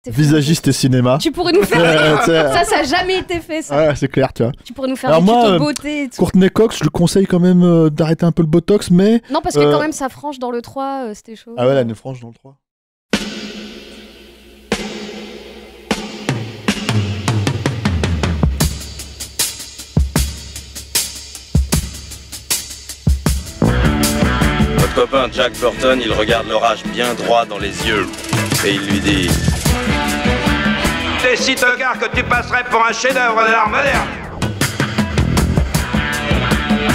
Visagiste et cinéma. Tu pourrais nous faire ça a jamais été fait ça. Ouais, c'est clair, tu vois. Tu pourrais nous faire des tutos de beauté et tout. Courtney Cox, je le conseille quand même d'arrêter un peu le botox, mais... Non, parce que quand même sa frange dans le 3, c'était chaud. Ah ouais, elle a une frange dans le 3. Votre copain Jack Burton, il regarde l'orage bien droit dans les yeux et il lui dit: T'es si tocard que tu passerais pour un chef-d'œuvre de l'art moderne.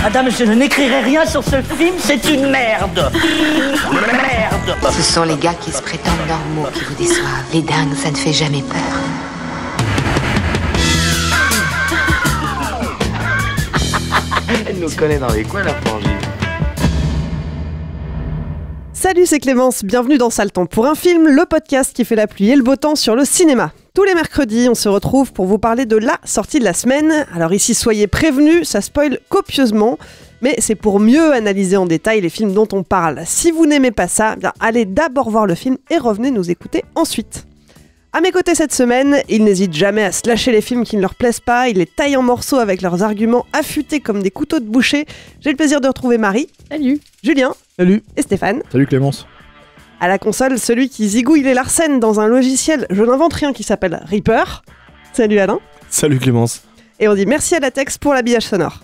Madame, je n'écrirai rien sur ce film, c'est une merde. Merde. Ce sont les gars qui se prétendent normaux qui vous déçoivent. Les dingues, ça ne fait jamais peur. Elle nous connaît dans les coins, la frangine. Salut, c'est Clémence, bienvenue dans Sale Temps pour un film, le podcast qui fait la pluie et le beau temps sur le cinéma. Tous les mercredis, on se retrouve pour vous parler de la sortie de la semaine. Alors ici, soyez prévenus, ça spoil copieusement, mais c'est pour mieux analyser en détail les films dont on parle. Si vous n'aimez pas ça, bien allez d'abord voir le film et revenez nous écouter ensuite. À mes côtés cette semaine, ils n'hésitent jamais à slasher les films qui ne leur plaisent pas, ils les taillent en morceaux avec leurs arguments affûtés comme des couteaux de boucher. J'ai le plaisir de retrouver Marie. Salut. Julien. Salut. Et Stéphane. Salut Clémence. À la console, celui qui zigouille les Larsen dans un logiciel, je n'invente rien, qui s'appelle Reaper. Salut Alain. Salut Clémence. Et on dit merci à Latex pour l'habillage sonore.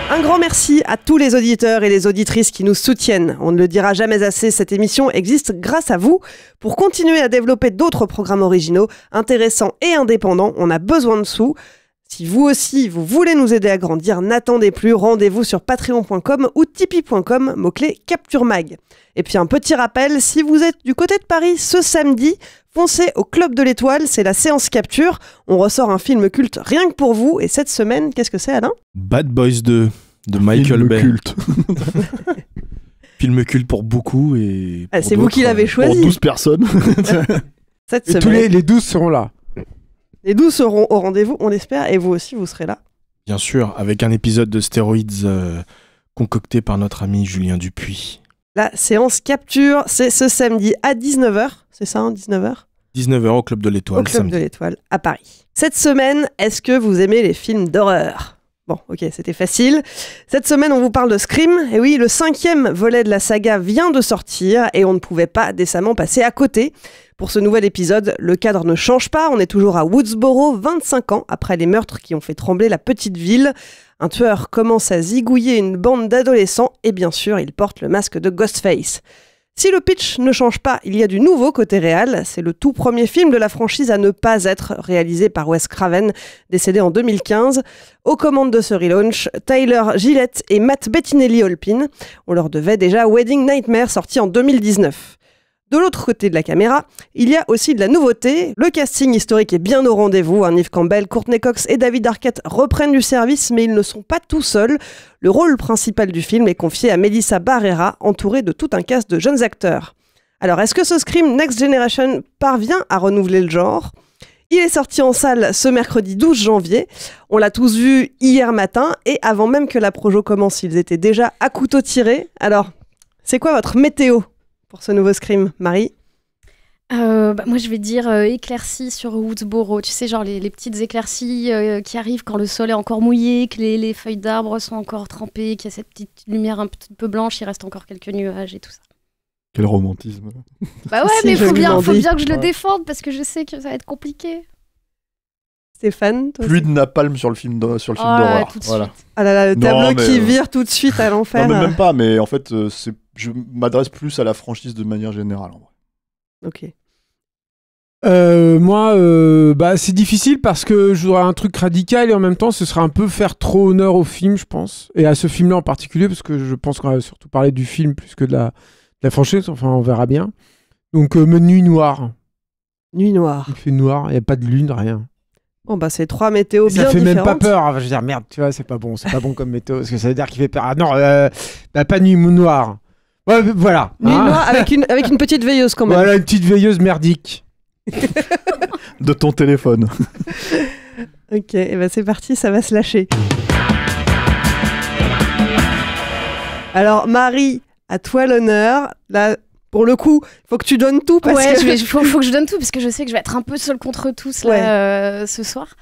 Un grand merci à tous les auditeurs et les auditrices qui nous soutiennent. On ne le dira jamais assez, cette émission existe grâce à vous. Pour continuer à développer d'autres programmes originaux, intéressants et indépendants, on a besoin de sous. Si vous aussi, vous voulez nous aider à grandir, n'attendez plus, rendez-vous sur patreon.com ou tipeee.com, mot-clé Capture Mag. Et puis un petit rappel, si vous êtes du côté de Paris ce samedi, foncez au Club de l'Étoile, c'est la séance Capture. On ressort un film culte rien que pour vous. Et cette semaine, qu'est-ce que c'est Alain ? Bad Boys 2 de Michael Bay. Film culte. Film culte pour beaucoup et pour c'est vous qui l'avez choisi. Pour 12 personnes. Cette et semaine. tous les 12 seront là. Les 12 seront au rendez-vous, on l'espère, et vous aussi, vous serez là. Bien sûr, avec un épisode de Stéroïdes concocté par notre ami Julien Dupuis. La séance Capture, c'est ce samedi à 19h, c'est ça, 19h ? 19h au Club de l'Étoile. Au Club de l'Étoile, à Paris. Cette semaine, est-ce que vous aimez les films d'horreur ? Bon, ok, c'était facile. Cette semaine, on vous parle de Scream. Et oui, le 5e volet de la saga vient de sortir et on ne pouvait pas décemment passer à côté. Pour ce nouvel épisode, le cadre ne change pas. On est toujours à Woodsboro, 25 ans après les meurtres qui ont fait trembler la petite ville. Un tueur commence à zigouiller une bande d'adolescents et bien sûr, il porte le masque de Ghostface. Si le pitch ne change pas, il y a du nouveau côté réal. C'est le tout premier film de la franchise à ne pas être réalisé par Wes Craven, décédé en 2015. Aux commandes de ce relaunch, Tyler Gillett et Matt Bettinelli-Olpin. On leur devait déjà Wedding Nightmare, sorti en 2019. De l'autre côté de la caméra, il y a aussi de la nouveauté. Le casting historique est bien au rendez-vous. Yves Campbell, Courtney Cox et David Arquette reprennent du service, mais ils ne sont pas tout seuls. Le rôle principal du film est confié à Melissa Barrera, entourée de tout un cast de jeunes acteurs. Alors, est-ce que ce Scream Next Generation parvient à renouveler le genre ? Il est sorti en salle ce mercredi 12 janvier. On l'a tous vu hier matin, et avant même que la projo commence, ils étaient déjà à couteau tiré. Alors, c'est quoi votre météo pour ce nouveau Scream, Marie ? Moi, je vais dire éclaircies sur Woodsboro. Tu sais, genre les petites éclaircies qui arrivent quand le sol est encore mouillé, que les feuilles d'arbres sont encore trempées, qu'il y a cette petite lumière un petit peu blanche, il reste encore quelques nuages et tout ça. Quel romantisme. Bah ouais, mais faut bien que je le défende parce que je sais que ça va être compliqué. Stéphane, toi Pluie de napalm sur le film d'horreur. Tout de suite. Ah là là, le tableau qui vire tout de suite à l'enfer. Non, mais même pas, mais en fait, je m'adresse plus à la franchise de manière générale. En vrai. Ok. Moi, c'est difficile parce que je voudrais un truc radical et en même temps, ce serait un peu faire trop honneur au film, je pense. Et à ce film-là en particulier, parce que je pense qu'on va surtout parler du film plus que de la franchise. Enfin, on verra bien. Donc, Nuit Noire. Nuit Noire. Il fait noir, il n'y a pas de lune, rien. Bon, bah, c'est 3 météos bien différentes. Ça fait même pas peur. Je veux dire, merde, tu vois, c'est pas bon comme météo. Parce que ça veut dire qu'il fait peur. Ah non, pas Nuit Noire. Ouais, voilà. Nuit Noire avec une petite veilleuse quand même. Voilà, une petite veilleuse merdique. De ton téléphone. Ok, et ben c'est parti, ça va se lâcher. Alors Marie, à toi l'honneur. Là, pour le coup, il faut que tu donnes tout. Parce que... faut que je donne tout parce que je sais que je vais être un peu seule contre tous là, ce soir.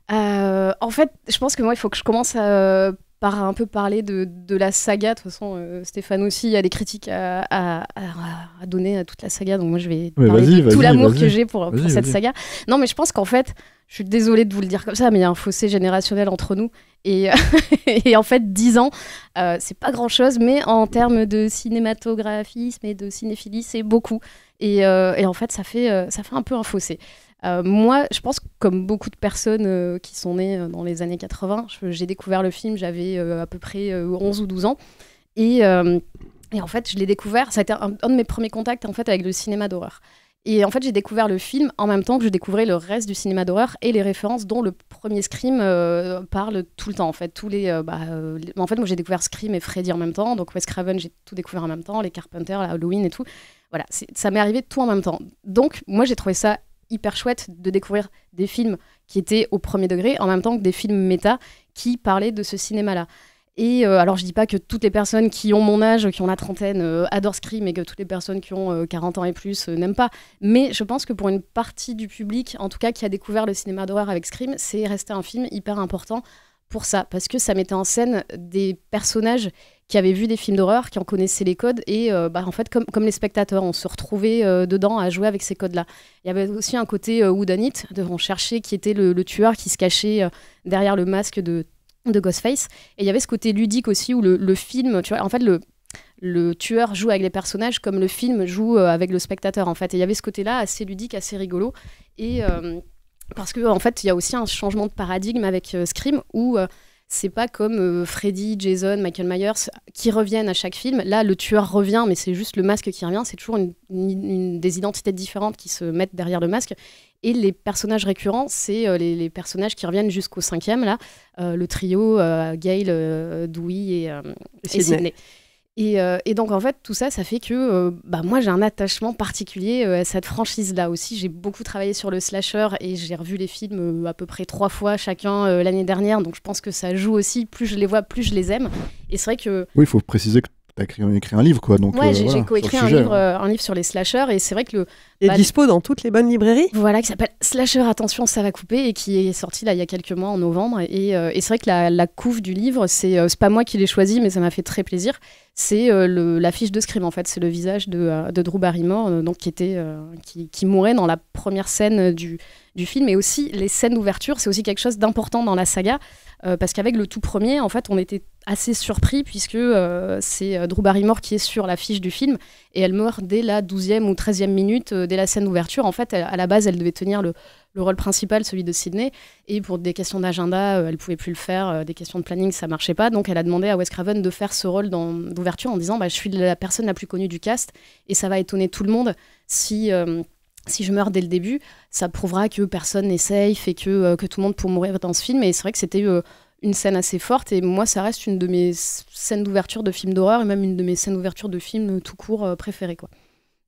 En fait, je pense que moi, il faut que je commence par un peu parler de la saga. De toute façon, Stéphane aussi a des critiques à donner à toute la saga, donc moi je vais parler de tout l'amour que j'ai pour cette saga. Non, mais je pense qu'en fait, je suis désolée de vous le dire comme ça, mais il y a un fossé générationnel entre nous. Et en fait, 10 ans, c'est pas grand-chose, mais en termes de cinématographisme et de cinéphilie, c'est beaucoup. Et en fait, ça fait un peu un fossé. Moi, je pense que comme beaucoup de personnes qui sont nées dans les années 80, j'ai découvert le film, j'avais à peu près 11 ou 12 ans. Et en fait, je l'ai découvert, ça a été un de mes premiers contacts en fait, avec le cinéma d'horreur. Et en fait, j'ai découvert le film en même temps que je découvrais le reste du cinéma d'horreur et les références dont le premier Scream parle tout le temps. En fait, en fait, moi, j'ai découvert Scream et Freddy en même temps. Donc, Wes Craven, j'ai tout découvert en même temps. Les Carpenter, la Halloween et tout. Voilà, ça m'est arrivé tout en même temps. Donc, moi, j'ai trouvé ça hyper chouette de découvrir des films qui étaient au premier degré en même temps que des films méta qui parlaient de ce cinéma-là. Et alors, je dis pas que toutes les personnes qui ont mon âge, qui ont la trentaine, adorent Scream et que toutes les personnes qui ont 40 ans et plus n'aiment pas. Mais je pense que pour une partie du public, en tout cas qui a découvert le cinéma d'horreur avec Scream, c'est resté un film hyper important pour ça. Parce que ça mettait en scène des personnages qui avaient vu des films d'horreur, qui en connaissaient les codes. Et en fait, comme les spectateurs, on se retrouvait dedans à jouer avec ces codes-là. Il y avait aussi un côté whodunit, on cherchait qui était le tueur qui se cachait derrière le masque de Ghostface. Et il y avait ce côté ludique aussi où le film, tu vois, en fait, le tueur joue avec les personnages comme le film joue avec le spectateur, en fait. Et il y avait ce côté-là assez ludique, assez rigolo. Et parce que en fait, il y a aussi un changement de paradigme avec Scream où c'est pas comme Freddy, Jason, Michael Myers qui reviennent à chaque film. Là, le tueur revient, mais c'est juste le masque qui revient. C'est toujours des identités différentes qui se mettent derrière le masque. Et les personnages récurrents, c'est les personnages qui reviennent jusqu'au 5e, là, le trio, Gale, Dewey et Sidney. Et donc, en fait, tout ça, ça fait que moi, j'ai un attachement particulier à cette franchise-là aussi. J'ai beaucoup travaillé sur le slasher et j'ai revu les films à peu près 3 fois chacun l'année dernière. Donc, je pense que ça joue aussi. Plus je les vois, plus je les aime. Et c'est vrai que... Oui, il faut préciser que tu as écrit un livre, quoi. Donc, ouais, j'ai coécrit un livre sur les slashers. Et c'est vrai que il est dispo dans toutes les bonnes librairies. Voilà, qui s'appelle Slasher, attention, ça va couper, et qui est sorti là il y a quelques mois en novembre. Et c'est vrai que la couve du livre, c'est pas moi qui l'ai choisi, mais ça m'a fait très plaisir. C'est l'affiche de Scream, en fait. C'est le visage de Drew Barrymore, donc qui mourait dans la première scène du film. Et aussi, les scènes d'ouverture, c'est aussi quelque chose d'important dans la saga. Parce qu'avec le tout premier, en fait, on était assez surpris puisque c'est Drew Barrymore qui est sur l'affiche du film et elle meurt dès la 12e ou 13e minute, dès la scène d'ouverture. En fait, à la base, elle devait tenir le rôle principal, celui de Sidney, et pour des questions d'agenda, elle pouvait plus le faire, des questions de planning, ça marchait pas. Donc, elle a demandé à Wes Craven de faire ce rôle d'ouverture en disant je suis la personne la plus connue du cast et ça va étonner tout le monde si je meurs dès le début, ça prouvera que personne n'est safe et que tout le monde peut mourir dans ce film. Et c'est vrai que c'était une scène assez forte. Et moi, ça reste une de mes scènes d'ouverture de films d'horreur et même une de mes scènes d'ouverture de films tout court préférées, quoi.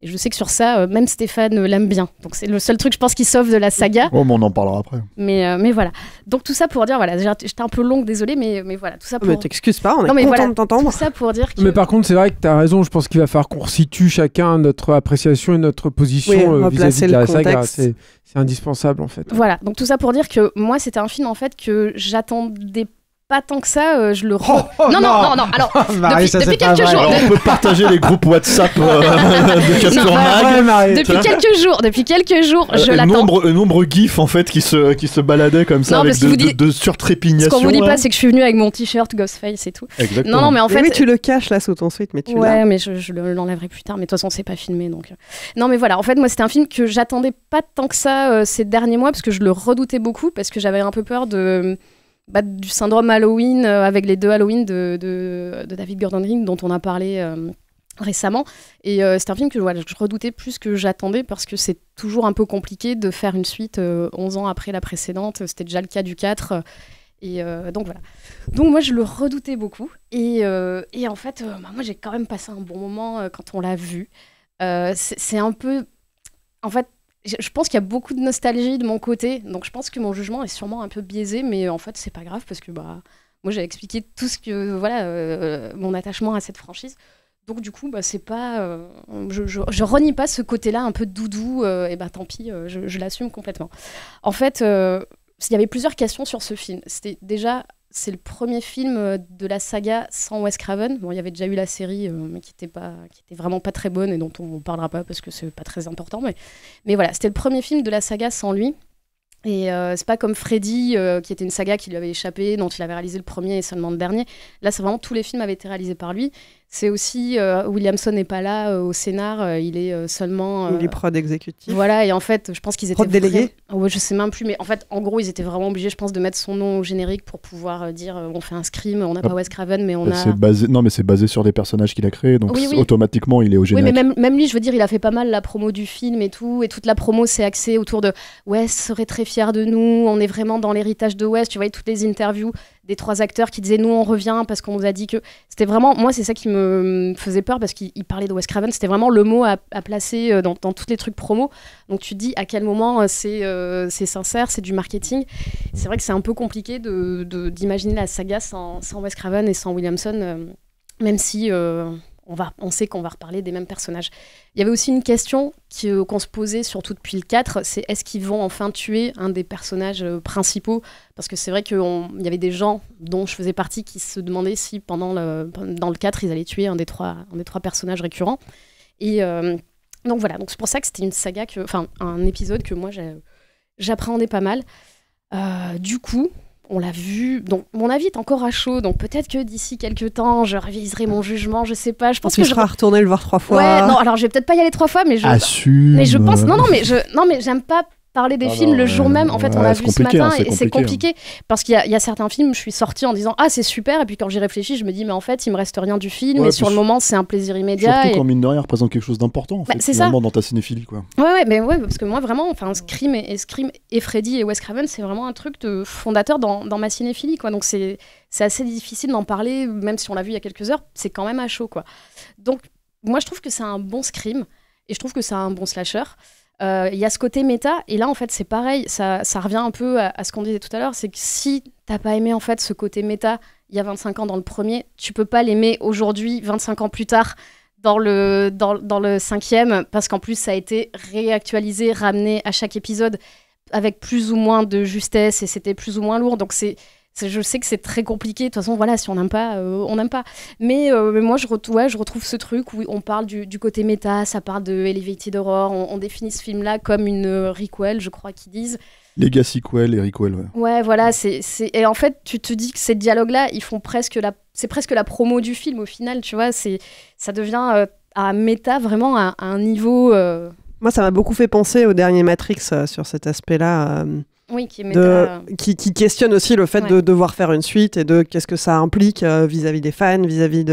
Et je sais que sur ça, même Stéphane l'aime bien. Donc c'est le seul truc, je pense, qui sauve de la saga. Oh, mais on en parlera après. Mais voilà. Donc tout ça pour dire, voilà, j'étais un peu longue, désolée, mais voilà, tout ça pour... Mais t'excuses pas, on est content de t'entendre. Tout ça pour dire que... Mais par contre, c'est vrai que t'as raison, je pense qu'il va falloir qu'on resitue chacun notre appréciation et notre position vis-à-vis de la saga. C'est indispensable, en fait. Voilà, donc tout ça pour dire que moi, c'était un film, en fait, que j'attendais pas tant que ça, je le non, alors Marie, depuis quelques jours. Alors, on peut partager les groupes WhatsApp de Capture Mag. Depuis quelques jours, je l'attends. Nombre GIF en fait qui se baladaient comme ça, avec de surtrépignation. Ce qu'on vous dit pas, c'est que je suis venue avec mon t-shirt Ghostface et tout. Exactement. Non, mais en fait, oui, tu le caches là sous ton sweat, mais tu l'as. Ouais, mais je l'enlèverai plus tard. Mais de toute façon, c'est pas filmé, donc. Non, mais voilà. En fait, moi, c'était un film que j'attendais pas tant que ça ces derniers mois parce que je le redoutais beaucoup, parce que j'avais un peu peur du syndrome Halloween avec les 2 Halloween de David Gordon Green dont on a parlé récemment. Et c'est un film que je redoutais plus que j'attendais parce que c'est toujours un peu compliqué de faire une suite 11 ans après la précédente. C'était déjà le cas du 4. Et donc voilà. Donc moi, je le redoutais beaucoup. Et en fait, moi, j'ai quand même passé un bon moment quand on l'a vu. C'est un peu... En fait, je pense qu'il y a beaucoup de nostalgie de mon côté, donc je pense que mon jugement est sûrement un peu biaisé, mais en fait c'est pas grave parce que moi j'ai expliqué tout ce que mon attachement à cette franchise. Donc du coup, c'est pas, je renie pas ce côté-là un peu doudou. Et tant pis, je l'assume complètement. En fait, il y avait plusieurs questions sur ce film. C'est le premier film de la saga sans Wes Craven. Bon, il y avait déjà eu la série, mais qui était vraiment pas très bonne et dont on ne parlera pas parce que c'est pas très important. Mais voilà, c'était le premier film de la saga sans lui. Et c'est pas comme Freddy, qui était une saga qui lui avait échappé, dont il avait réalisé le premier et seulement le dernier. Là, c'est vraiment tous les films avaient été réalisés par lui. C'est aussi Williamson n'est pas là au scénar, il est seulement. Il est prod exécutif. Voilà, et en fait, je pense qu'ils étaient. Prod délégué. Ouais, je sais même plus, mais en fait, en gros, ils étaient vraiment obligés, je pense, de mettre son nom au générique pour pouvoir dire on fait un Scream, on n'a pas Wes Craven, mais on a. C'est basé sur des personnages qu'il a créés, donc oui. automatiquement, il est au générique. Oui, mais même lui, je veux dire, il a fait pas mal la promo du film et toute la promo s'est axée autour de Wes serait très fier de nous, on est vraiment dans l'héritage de Wes. Tu voyais toutes les interviews des 3 acteurs qui disaient nous on revient parce qu'on nous a dit que c'était vraiment, moi c'est ça qui me faisait peur parce qu'il parlait de Wes Craven, c'était vraiment le mot à placer dans tous les trucs promo. Donc tu te dis à quel moment c'est sincère, c'est du marketing. C'est vrai que c'est un peu compliqué d'imaginer la saga sans Wes Craven et sans Williamson, même si on sait qu'on va reparler des mêmes personnages. Il y avait aussi une question qu'on se posait surtout depuis le 4, c'est est-ce qu'ils vont enfin tuer un des personnages principaux ? Parce que c'est vrai qu'il y avait des gens dont je faisais partie qui se demandaient si dans le 4 ils allaient tuer un des trois personnages récurrents. Et donc voilà, donc c'est pour ça que c'était une saga, un épisode que moi j'appréhendais pas mal. Du coup, on l'a vu, donc mon avis est encore à chaud, donc peut-être que d'ici quelques temps, je réviserai mon jugement, je sais pas. Je pense que je serai retourner le voir 3 fois. Ouais, non, alors je vais peut-être pas y aller 3 fois, mais Assume. Mais je pense, non, mais j'aime pas parler des films le jour même. En fait, on l'a vu ce matin et c'est compliqué parce qu'il y a certains films, je suis sortie en disant ah c'est super, et puis quand j'y réfléchis, je me dis mais en fait il me reste rien du film, et sur le moment c'est un plaisir immédiat. Surtout quand mine de rien représente quelque chose d'important en fait, finalement dans ta cinéphilie quoi. Ouais, parce que moi vraiment, Scream et Freddy et Wes Craven, c'est vraiment un truc de fondateur dans ma cinéphilie quoi. Donc c'est assez difficile d'en parler, même si on l'a vu il y a quelques heures, c'est quand même à chaud quoi. Donc moi je trouve que c'est un bon Scream et je trouve que c'est un bon slasher. Il y a ce côté méta, et là en fait c'est pareil, ça revient un peu à ce qu'on disait tout à l'heure, c'est que si t'as pas aimé en fait ce côté méta il y a 25 ans dans le premier, tu peux pas l'aimer aujourd'hui 25 ans plus tard dans le 5e, parce qu'en plus ça a été réactualisé, ramené à chaque épisode avec plus ou moins de justesse, et c'était plus ou moins lourd, donc je sais que c'est très compliqué. De toute façon, voilà, si on n'aime pas, on n'aime pas. Mais moi, je retrouve ce truc où on parle du côté méta, ça parle de Elevated Horror. On définit ce film-là comme une requel, je crois qu'ils disent. Legacy quel et requel, ouais. Ouais, voilà. Et en fait, tu te dis que ces dialogues-là, c'est presque la promo du film au final, tu vois. Ça devient à méta vraiment à un niveau. Moi, ça m'a beaucoup fait penser au dernier Matrix sur cet aspect-là. Oui, qui est méta... qui questionne aussi le fait de devoir faire une suite et de qu'est-ce que ça implique vis-à-vis des fans, vis-à-vis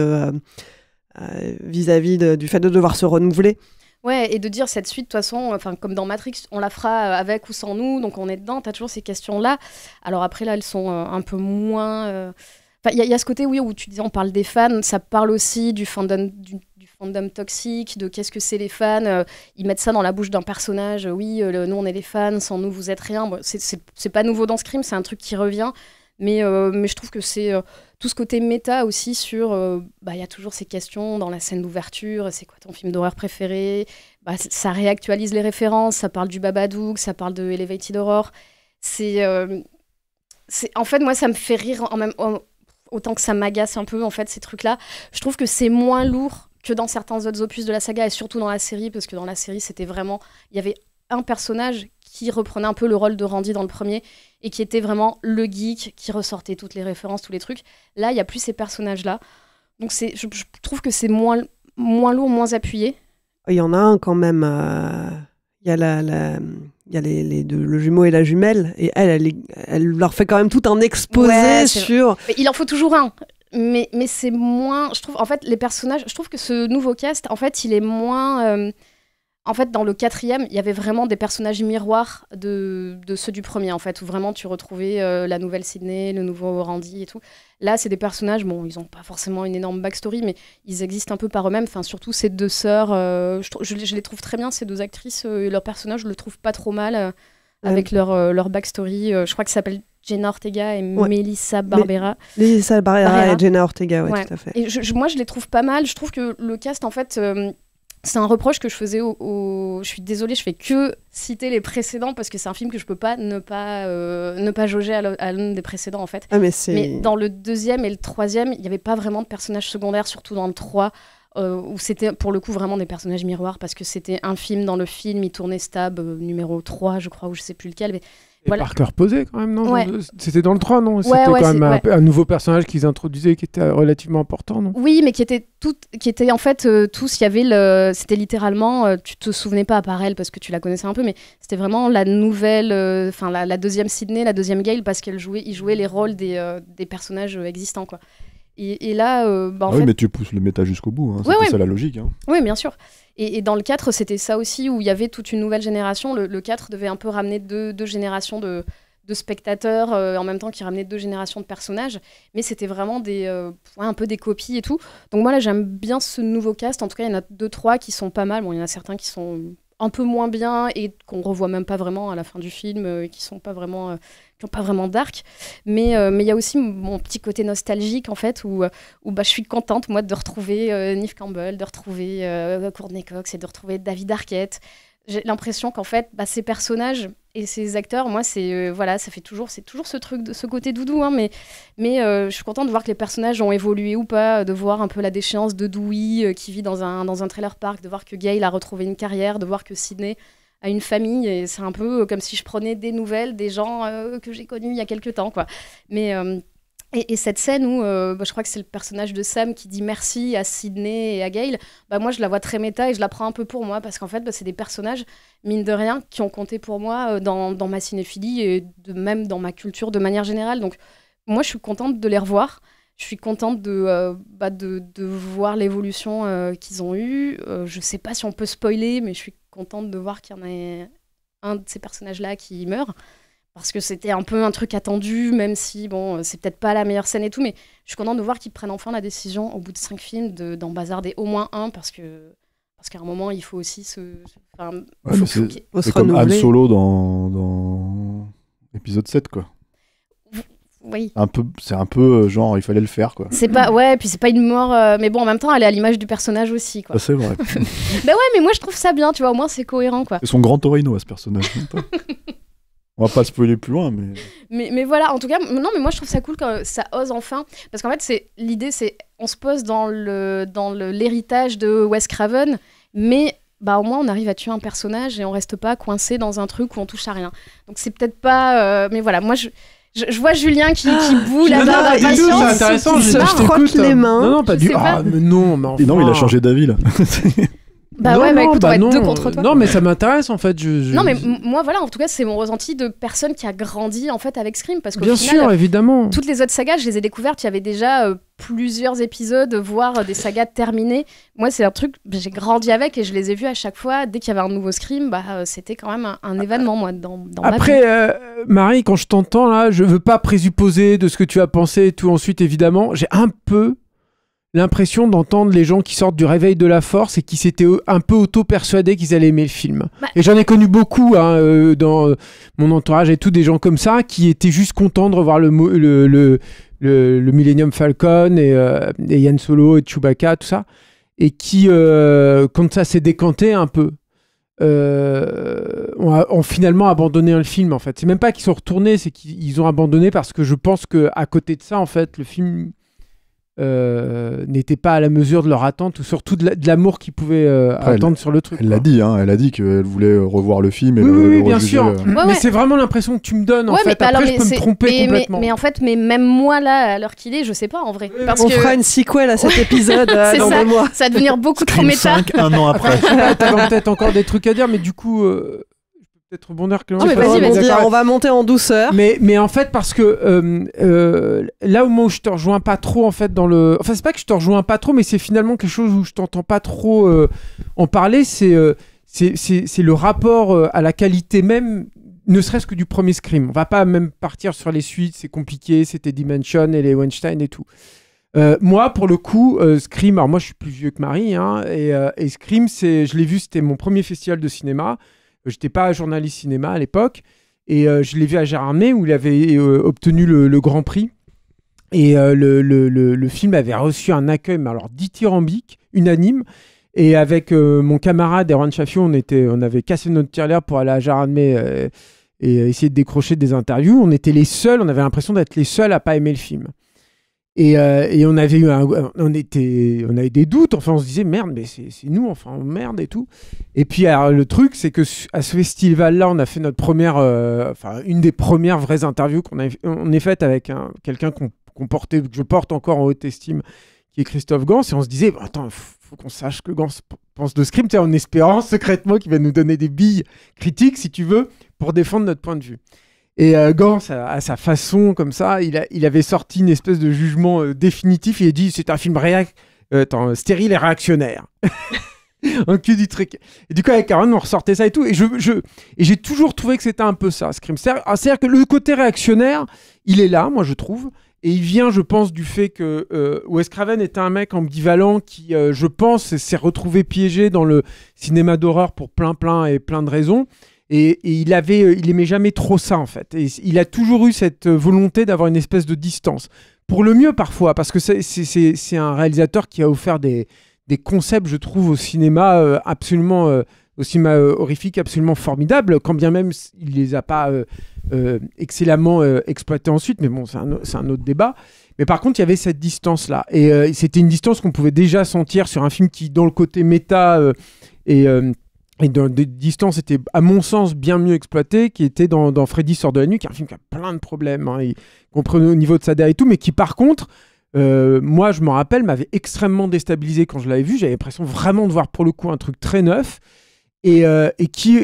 du fait de devoir se renouveler. Ouais, et de dire cette suite, de toute façon, comme dans Matrix, on la fera avec ou sans nous, donc on est dedans, t'as toujours ces questions-là. Alors après, là, elles sont un peu moins... Il y a ce côté, oui, où tu disais, on parle des fans, ça parle aussi du fandom toxique, de qu'est-ce que c'est les fans. Ils mettent ça dans la bouche d'un personnage. Oui, nous, on est les fans, sans nous, vous êtes rien. Bon, c'est pas nouveau dans Scream, c'est un truc qui revient. Mais je trouve que c'est tout ce côté méta aussi sur... y a toujours ces questions dans la scène d'ouverture. C'est quoi ton film d'horreur préféré ? Ça réactualise les références, ça parle du Babadook, ça parle de Elevated Horror. En fait, moi, ça me fait rire autant que ça m'agace un peu, en fait, ces trucs-là. Je trouve que c'est moins lourd que dans certains autres opus de la saga, et surtout dans la série, parce que dans la série, c'était vraiment... Il y avait un personnage qui reprenait un peu le rôle de Randy dans le premier, et qui était vraiment le geek, qui ressortait toutes les références, tous les trucs. Là, il n'y a plus ces personnages-là. Donc, je trouve que c'est moins lourd, moins appuyé. Il y en a un quand même... Il y a le jumeau et la jumelle, et elle leur fait quand même tout un exposé sur... Mais il en faut toujours un, mais c'est moins... Je trouve, en fait, les personnages... Je trouve que ce nouveau cast, en fait, il est moins... En fait, dans le 4e, il y avait vraiment des personnages miroirs de ceux du premier, en fait, où vraiment tu retrouvais la nouvelle Sydney, le nouveau Randy et tout. Là, c'est des personnages, bon, ils n'ont pas forcément une énorme backstory, mais ils existent un peu par eux-mêmes. Enfin, surtout ces deux sœurs, je les trouve très bien, ces deux actrices. Leur personnage, je le trouve pas trop mal avec leur backstory. Je crois que ça s'appelle Jenna Ortega et Melissa Barbera. Melissa Barbera et Jenna Ortega, ouais, tout à fait. Et moi, je les trouve pas mal. Je trouve que le cast, en fait, c'est un reproche que je faisais je suis désolée, je fais que citer les précédents parce que c'est un film que je peux pas ne pas jauger à l'un des précédents, en fait. Mais dans le 2e et le 3e, il n'y avait pas vraiment de personnages secondaires, surtout dans le 3. Où c'était pour le coup vraiment des personnages miroirs parce que c'était un film dans le film, il tournait Stab numéro 3 je crois, ou je sais plus lequel, mais voilà. Parker posé quand même, non? Ouais. C'était dans le 3, non? C'était quand même un nouveau personnage qu'ils introduisaient qui était relativement important, non? Oui, mais qui était en fait tous, il y avait c'était littéralement, tu te souvenais pas à part elle parce que tu la connaissais un peu, mais c'était vraiment la nouvelle, la deuxième Sydney, la deuxième Gale, parce il jouait les rôles des personnages existants, quoi. Et là, en fait... Oui, mais tu pousses le méta jusqu'au bout, hein. C'était ça la logique. Hein. Oui, bien sûr. Et dans le 4, c'était ça aussi, où il y avait toute une nouvelle génération. Le 4 devait un peu ramener deux générations de spectateurs, en même temps qu'il ramenait 2 générations de personnages. Mais c'était vraiment un peu des copies et tout. Donc moi, là, j'aime bien ce nouveau cast. En tout cas, il y en a 2-3 qui sont pas mal. Bon, il y en a certains qui sont un peu moins bien et qu'on revoit même pas vraiment à la fin du film, qui sont pas vraiment... qui n'ont pas vraiment d'arc, mais il y a aussi mon petit côté nostalgique en fait, où je suis contente moi de retrouver Neve Campbell, de retrouver Courtney Cox et de retrouver David Arquette. J'ai l'impression qu'en fait ces personnages et ces acteurs, moi c'est c'est toujours ce truc de ce côté doudou, hein, mais je suis contente de voir que les personnages ont évolué ou pas, de voir un peu la déchéance de Dewey qui vit dans un trailer park, de voir que Gale a retrouvé une carrière, de voir que Sydney à une famille, et c'est un peu comme si je prenais des nouvelles des gens que j'ai connus il y a quelques temps, quoi. Mais et cette scène où je crois que c'est le personnage de Sam qui dit merci à Sydney et à Gale, moi je la vois très méta et je la prends un peu pour moi parce qu'en fait c'est des personnages mine de rien qui ont compté pour moi dans ma cinéphilie et même dans ma culture de manière générale. Donc moi je suis contente de les revoir. Je suis contente de voir l'évolution qu'ils ont eue. Je sais pas si on peut spoiler, mais je suis contente de voir qu'il y en a un de ces personnages-là qui meurt. Parce que c'était un peu un truc attendu, même si, c'est peut-être pas la meilleure scène et tout, mais je suis contente de voir qu'ils prennent enfin la décision, au bout de 5 films, d'en bazarder au moins un, parce qu'à un moment, il faut aussi se c'est comme Han Solo dans épisode 7, quoi. Oui. C'est un peu genre, il fallait le faire, quoi. C'est pas, puis c'est pas une mort, mais bon, en même temps, elle est à l'image du personnage aussi, quoi. Ça, c'est vrai. Mais moi, je trouve ça bien, tu vois, au moins, c'est cohérent, quoi. C'est son grand Torino, à ce personnage. On va pas spoiler plus loin, mais voilà, en tout cas, non, mais moi je trouve ça cool quand ça ose enfin, parce qu'en fait l'idée c'est on se pose dans l'héritage de Wes Craven, mais au moins on arrive à tuer un personnage et on reste pas coincé dans un truc où on touche à rien. Donc c'est peut-être pas, mais voilà, moi je vois Julien qui boue la barre d'impatience, c'est intéressant, qui se frotte les mains. Non, pas du tout. Non, mais enfin... Non, il a changé d'avis là. Écoute, on va être deux contre toi. Non, mais ça m'intéresse en fait. Non, mais moi, voilà, en tout cas, c'est mon ressenti de personne qui a grandi en fait avec Scream, parce qu'au final, sûr, évidemment. Toutes les autres sagas, je les ai découvertes. Il y avait déjà plusieurs épisodes, voire des sagas terminées. Moi, c'est un truc, j'ai grandi avec et je les ai vus à chaque fois. Dès qu'il y avait un nouveau Scream, c'était quand même un événement, moi, dans ma vie. Après, Marie, quand je t'entends là, je veux pas présupposer de ce que tu as pensé et tout. Ensuite, évidemment, j'ai un peu l'impression d'entendre les gens qui sortent du réveil de la force et qui s'étaient un peu auto-persuadés qu'ils allaient aimer le film. Et j'en ai connu beaucoup dans mon entourage et tout, des gens comme ça qui étaient juste contents de revoir le Millennium Falcon et Han Solo et Chewbacca, tout ça, et qui, quand ça s'est décanté un peu, ont finalement abandonné le film, en fait. C'est même pas qu'ils sont retournés, c'est qu'ils ont abandonné parce que je pense qu'à côté de ça, en fait, le film... n'était pas à la mesure de leur attente ou surtout de l'amour qu'ils pouvaient attendre sur le truc. Elle l'a dit, elle a dit qu'elle voulait revoir le film et oui, bien sûr. Mais c'est vraiment l'impression que tu me donnes en fait. Après, je peux me tromper complètement. Mais en fait, même moi là, à l'heure qu'il est, je sais pas en vrai. On fera une sequel à cet épisode dans 2 mois. Ça va devenir beaucoup trop méta. 5, un an après. T'as peut-être encore des trucs à dire, mais du coup. Peut-être rebondir, Clément. Vas-y, on va monter en douceur. Mais en fait, parce que là où je te rejoins pas trop, en fait, enfin, c'est pas que je te rejoins pas trop, mais c'est finalement quelque chose où je t'entends pas trop en parler, c'est le rapport à la qualité même, ne serait-ce que du premier Scream. On va pas même partir sur les suites, c'est compliqué, c'était Dimension et les Weinstein et tout. Moi, pour le coup, Scream, alors moi je suis plus vieux que Marie, et Scream, je l'ai vu, c'était mon premier festival de cinéma. J'étais pas journaliste cinéma à l'époque Et je l'ai vu à Gérardmer où il avait obtenu le Grand Prix. Et le film avait reçu un accueil, mais alors dithyrambique, unanime. Et avec mon camarade Erwan Chafiou, on avait cassé notre tirelire pour aller à Gérardmer et essayer de décrocher des interviews. On était les seuls, on avait l'impression d'être les seuls à pas aimer le film. Et on avait on avait des doutes, enfin on se disait merde, mais c'est nous, enfin merde et tout. Et puis alors, le truc, c'est que à ce festival-là, on a fait notre première, une des premières vraies interviews qu'on ait faites avec quelqu'un que je porte encore en haute estime, qui est Christophe Gans, et on se disait attends, faut qu'on sache ce que Gans pense de Scream, en espérant secrètement qu'il va nous donner des billes critiques, si tu veux, pour défendre notre point de vue. Et Gans, à sa façon, comme ça, il avait sorti une espèce de jugement définitif. Il a dit c'est un film stérile et réactionnaire. Un cul du truc. Et du coup, avec Aaron, on ressortait ça et tout. Et j'ai toujours trouvé que c'était un peu ça, Scream. C'est-à-dire que le côté réactionnaire, il est là, moi, je trouve. Et il vient, je pense, du fait que Wes Craven était un mec ambivalent qui, je pense, s'est retrouvé piégé dans le cinéma d'horreur pour plein de raisons. Et il aimait jamais trop ça, en fait. Et il a toujours eu cette volonté d'avoir une espèce de distance. Pour le mieux, parfois, parce que c'est un réalisateur qui a offert des concepts, je trouve, au cinéma au cinéma horrifique absolument formidables, quand bien même il les a pas excellemment exploités ensuite. Mais bon, c'est un autre débat. Mais par contre, il y avait cette distance-là. Et c'était une distance qu'on pouvait déjà sentir sur un film qui, dans le côté méta et dans des distances, était, à mon sens, bien mieux exploité, qui était dans Freddy sort de la nuit, qui est un film qui a plein de problèmes, y compris au niveau de sa DA et tout, mais qui, par contre, moi, je m'en rappelle, m'avait extrêmement déstabilisé quand je l'avais vu. J'avais l'impression vraiment de voir, pour le coup, un truc très neuf et qui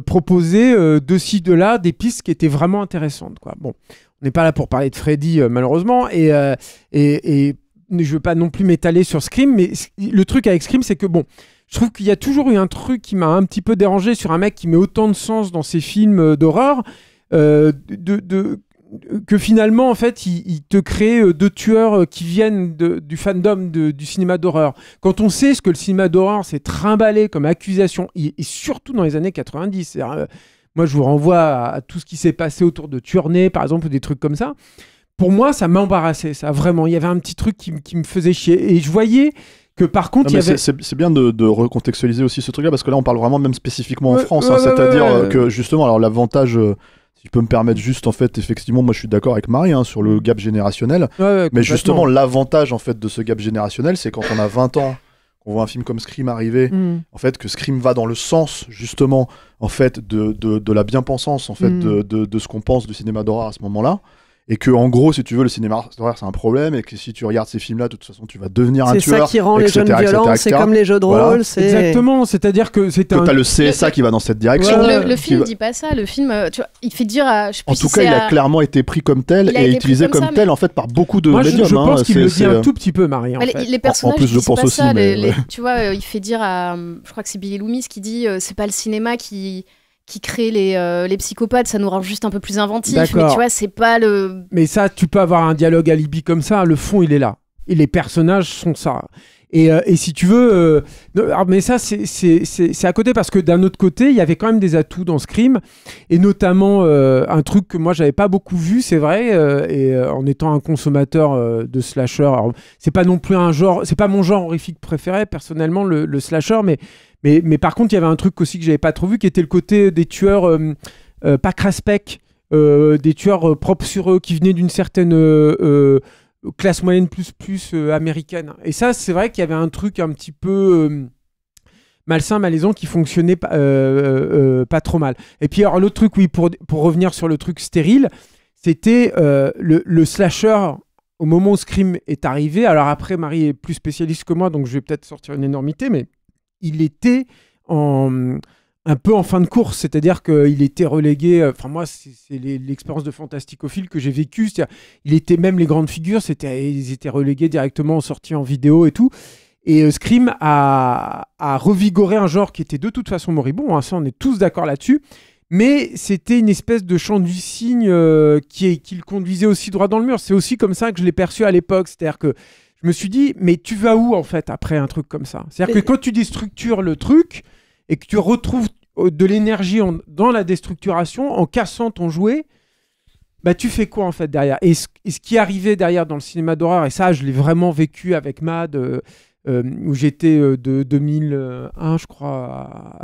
proposait de ci, de là, des pistes qui étaient vraiment intéressantes, quoi. Bon, on n'est pas là pour parler de Freddy, malheureusement, et je ne veux pas non plus m'étaler sur Scream, mais le truc avec Scream, c'est que, bon, je trouve qu'il y a toujours eu un truc qui m'a un petit peu dérangé sur un mec qui met autant de sens dans ses films d'horreur, que finalement, en fait, il te crée deux tueurs qui viennent du fandom du cinéma d'horreur. Quand on sait ce que le cinéma d'horreur s'est trimballé comme accusation, et surtout dans les années 90, moi, je vous renvoie à tout ce qui s'est passé autour de Tuernay, par exemple, ou des trucs comme ça. Pour moi, ça m'embarrassait, ça, vraiment. Il y avait un petit truc qui me faisait chier. Et je voyais que par contre, c'est bien de recontextualiser aussi ce truc-là, parce que là, on parle vraiment même spécifiquement en France, c'est-à-dire que justement, alors l'avantage, si je peux me permettre juste, en fait, effectivement, moi je suis d'accord avec Marie sur le gap générationnel, mais justement, l'avantage en fait de ce gap générationnel, c'est quand on a 20 ans, qu'on voit un film comme Scream arriver, en fait, que Scream va dans le sens, justement, en fait, de la bien-pensance, en fait, de ce qu'on pense du cinéma d'horreur à ce moment-là. Et que, en gros, si tu veux, le cinéma d'horreur, c'est un problème, et que si tu regardes ces films-là, de toute façon, tu vas devenir un tueur. C'est ça qui rend les jeunes violents, c'est comme les jeux de rôle. Exactement, c'est-à-dire que t'as le CSA qui va dans cette direction. Le film dit pas ça, le film, tu vois, il fait dire à... En tout cas, il a clairement été pris comme tel, et utilisé comme tel, en fait, par beaucoup de médiums. Moi, je pense qu'il le dit un tout petit peu, Marie, en fait. Les personnages, en plus, je pense pas aussi, ça, mais... tu vois, il fait dire à... Je crois que c'est Billy Loomis qui dit, c'est pas le cinéma qui crée les psychopathes, ça nous rend juste un peu plus inventifs. Mais tu vois, c'est pas le... Mais ça, tu peux avoir un dialogue alibi comme ça, le fond, il est là. Et les personnages sont ça. Et si tu veux... mais ça, c'est à côté, parce que d'un autre côté, il y avait quand même des atouts dans Scream, et notamment un truc que moi, j'avais pas beaucoup vu, c'est vrai, et en étant un consommateur de slasher, alors, c'est pas non plus un genre... C'est pas mon genre horrifique préféré, personnellement, le slasher, mais par contre, il y avait un truc aussi que j'avais pas trop vu, qui était le côté des tueurs pas craspec, des tueurs propres sur eux, qui venaient d'une certaine classe moyenne plus américaine. Et ça, c'est vrai qu'il y avait un truc un petit peu malsain, malaisant, qui fonctionnait pas trop mal. Et puis, alors, l'autre truc, oui, pour revenir sur le truc stérile, c'était le slasher. Au moment où Scream est arrivé, alors après, Marie est plus spécialiste que moi, donc je vais peut-être sortir une énormité, mais il était un peu en fin de course, c'est-à-dire qu'il était relégué, enfin moi c'est l'expérience de fantasticophile que j'ai vécue, c'est-à-dire il était, même les grandes figures, ils étaient relégués directement en sortie en vidéo et tout, et Scream a revigoré un genre qui était de toute façon moribond, ça on est tous d'accord là-dessus, mais c'était une espèce de chant du cygne qui le conduisait aussi droit dans le mur. C'est aussi comme ça que je l'ai perçu à l'époque, c'est-à-dire que je me suis dit, mais tu vas où en fait après un truc comme ça ? C'est-à-dire que quand tu déstructures le truc et que tu retrouves de l'énergie dans la déstructuration, en cassant ton jouet, bah tu fais quoi en fait derrière ? Et ce qui arrivait derrière dans le cinéma d'horreur, et ça je l'ai vraiment vécu avec Mad, où j'étais de 2001 je crois,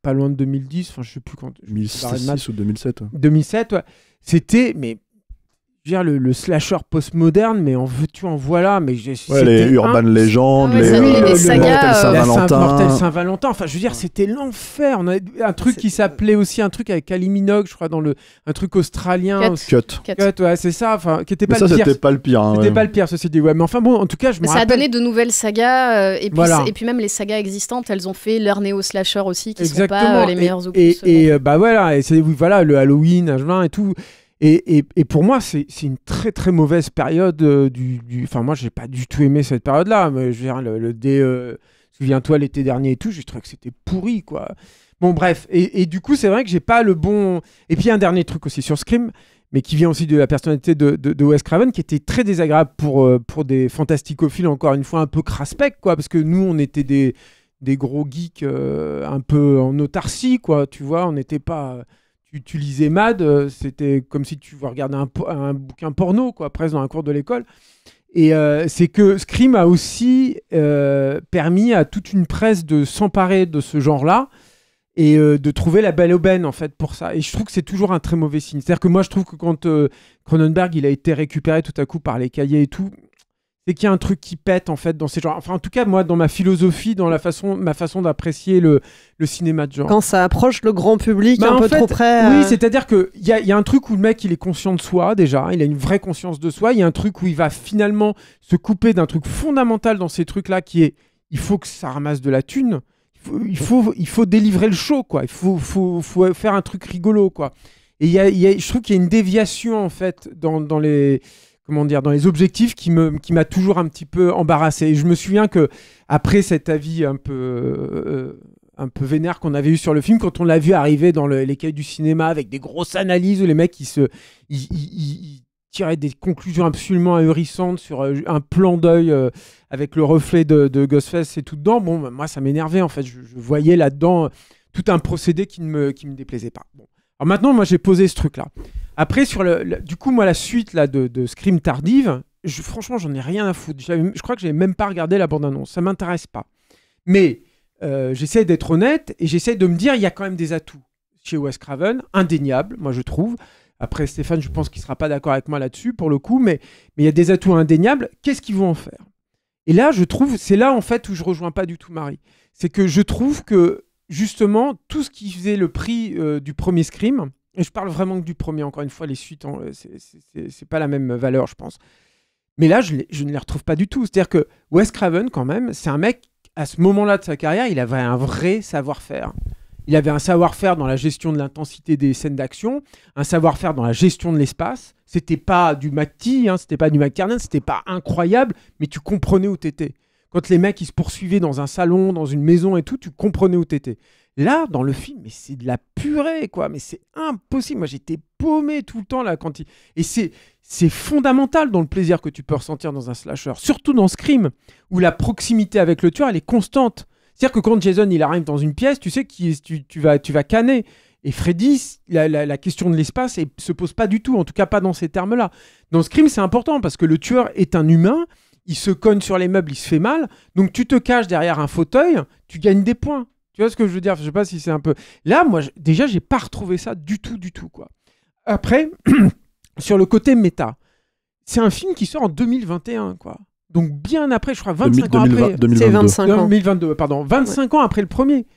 pas loin de 2010, enfin je sais plus quand. 2006 ou 2007. 2007, ouais. C'était, mais je veux dire, le slasher post-moderne, mais en veux-tu, en voilà. Mais les Urban Legend, les sagas, Mortel Saint-Valentin. Enfin, je veux dire, c'était l'enfer. On a un truc qui s'appelait aussi un truc avec Kylie Minogue, je crois, un truc australien. Cut. Ouais, c'est ça. Enfin, qui était pas le pire. C'était pas le pire. Hein, c'était pas le pire, ceci dit. Ouais, mais enfin bon, en tout cas, je me rappelle. Ça a donné de nouvelles sagas, et puis même les sagas existantes, elles ont fait leur néo-slasher aussi, qui sont pas les meilleurs opus. Et bah voilà, et c'est le Halloween, H20 et tout. Et pour moi, c'est une très très mauvaise période Enfin, moi, j'ai pas du tout aimé cette période-là. Mais je veux dire, souviens-toi l'été dernier et tout, j'ai trouvé que c'était pourri, quoi. Bon, bref. Et du coup, c'est vrai que j'ai pas le bon. Et puis, un dernier truc aussi sur Scream, mais qui vient aussi de la personnalité de Wes Craven, qui était très désagréable pour des fantasticophiles, encore une fois, un peu craspec, quoi. Parce que nous, on était des gros geeks un peu en autarcie, quoi. Tu vois, on n'était pas. Tu lisais Mad, c'était comme si tu regardais un bouquin porno, quoi, presque dans un cours de l'école. Et c'est que Scream a aussi permis à toute une presse de s'emparer de ce genre-là et de trouver la belle aubaine, en fait, pour ça. Et je trouve que c'est toujours un très mauvais signe. C'est-à-dire que moi, je trouve que quand Cronenberg il a été récupéré tout à coup par les cahiers et tout, c'est qu'il y a un truc qui pète en fait dans ces genres. Enfin, en tout cas, moi, dans ma philosophie, dans ma façon d'apprécier le cinéma de genre. Quand ça approche le grand public un peu trop près. Oui, c'est-à-dire qu'il y a un truc où le mec, il est conscient de soi déjà, il a une vraie conscience de soi. Il y a un truc où il va finalement se couper d'un truc fondamental dans ces trucs-là qui est, il faut que ça ramasse de la thune. Il faut délivrer le show, quoi. Il faut faire un truc rigolo, quoi. Et je trouve qu'il y a une déviation en fait dans les objectifs qui m'a toujours un petit peu embarrassé. Et je me souviens que après cet avis un peu vénère qu'on avait eu sur le film, quand on l'a vu arriver dans les cahiers du cinéma avec des grosses analyses où les mecs ils tiraient des conclusions absolument ahurissantes sur un plan d'œil avec le reflet de Ghostface et tout dedans, bon, moi ça m'énervait en fait. Je voyais là-dedans tout un procédé qui ne me déplaisait pas. Bon. Alors maintenant, moi j'ai posé ce truc-là. Après, du coup, moi, la suite là, de Scream tardive, franchement, j'en ai rien à foutre. Je crois que j'avais même pas regardé la bande-annonce. Ça m'intéresse pas. Mais j'essaie d'être honnête et j'essaie de me dire, il y a quand même des atouts chez Wes Craven, indéniables, moi je trouve. Après, Stéphane, je pense qu'il sera pas d'accord avec moi là-dessus, pour le coup, mais il y a des atouts indéniables. Qu'est-ce qu'ils vont en faire ? Et là, je trouve, c'est là en fait où je rejoins pas du tout Marie. C'est que je trouve que, justement, tout ce qui faisait le prix du premier Scream, et je parle vraiment que du premier, encore une fois, les suites, c'est pas la même valeur, je pense. Mais là, je ne les retrouve pas du tout. C'est-à-dire que Wes Craven, quand même, c'est un mec, à ce moment-là de sa carrière, il avait un vrai savoir-faire. Il avait un savoir-faire dans la gestion de l'intensité des scènes d'action, un savoir-faire dans la gestion de l'espace. C'était pas du McTee, c'était pas du McTiernan, c'était pas incroyable, mais tu comprenais où t'étais. Quand les mecs ils se poursuivaient dans un salon, dans une maison et tout, tu comprenais où t'étais. Là, dans le film, mais c'est de la purée, quoi. Mais c'est impossible. Moi, j'étais paumé tout le temps là quand Et c'est fondamental dans le plaisir que tu peux ressentir dans un slasher, surtout dans Scream, où la proximité avec le tueur, elle est constante. C'est-à-dire que quand Jason il arrive dans une pièce, tu sais que tu vas canner. Et Freddy, la question de l'espace ne se pose pas du tout, en tout cas pas dans ces termes-là. Dans Scream, c'est important parce que le tueur est un humain, il se cogne sur les meubles, il se fait mal, donc tu te caches derrière un fauteuil, tu gagnes des points. Tu vois ce que je veux dire ? Je sais pas si c'est un peu... Là, moi, déjà, j'ai pas retrouvé ça du tout, quoi. Après, sur le côté méta, c'est un film qui sort en 2021, quoi. Donc bien après, je crois 25 ans après... 2022. C'est 25 ans. 2022, pardon. 25 ans après le premier.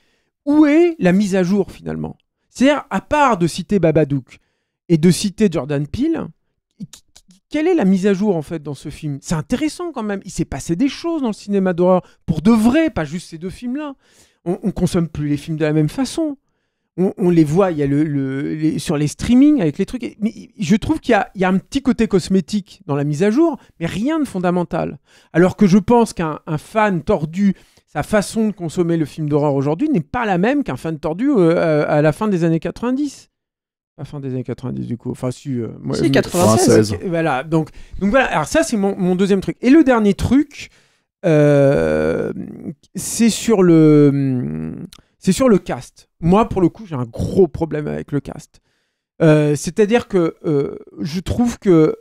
Où est la mise à jour, finalement ? C'est-à-dire, à part de citer Babadook et de citer Jordan Peele, quelle est la mise à jour, en fait, dans ce film ? C'est intéressant, quand même. Il s'est passé des choses dans le cinéma d'horreur, pour de vrai, pas juste ces deux films-là. On consomme plus les films de la même façon. On les voit, il y a sur les streamings avec les trucs. Mais je trouve qu'il y a un petit côté cosmétique dans la mise à jour, mais rien de fondamental. Alors que je pense qu'un fan tordu, sa façon de consommer le film d'horreur aujourd'hui n'est pas la même qu'un fan tordu à la fin des années 90. La fin des années 90 du coup. Enfin, si 96. Voilà. Donc voilà. Alors ça, c'est mon deuxième truc. Et le dernier truc, c'est sur le cast. moi, pour le coup, j'ai un gros problème avec le cast. C'est-à-dire que je trouve que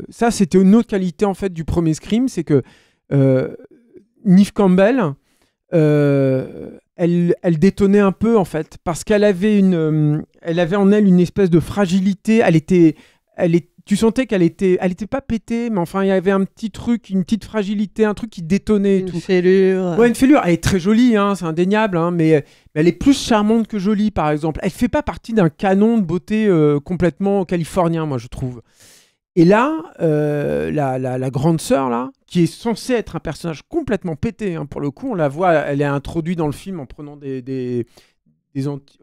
ça, c'était une autre qualité en fait du premier Scream, c'est que Neve Campbell, elle détonnait un peu en fait, parce qu'elle avait elle avait en elle une espèce de fragilité. Tu sentais qu'elle était pas pétée, mais enfin il y avait un petit truc, une petite fragilité, un truc qui détonnait. Une fêlure. Ouais, une fêlure. Elle est très jolie, hein, c'est indéniable, hein, mais elle est plus charmante que jolie, par exemple. Elle fait pas partie d'un canon de beauté complètement californien, moi je trouve. Et là, la grande sœur là, qui est censée être un personnage complètement pété, hein, pour le coup, on la voit, elle est introduite dans le film en prenant des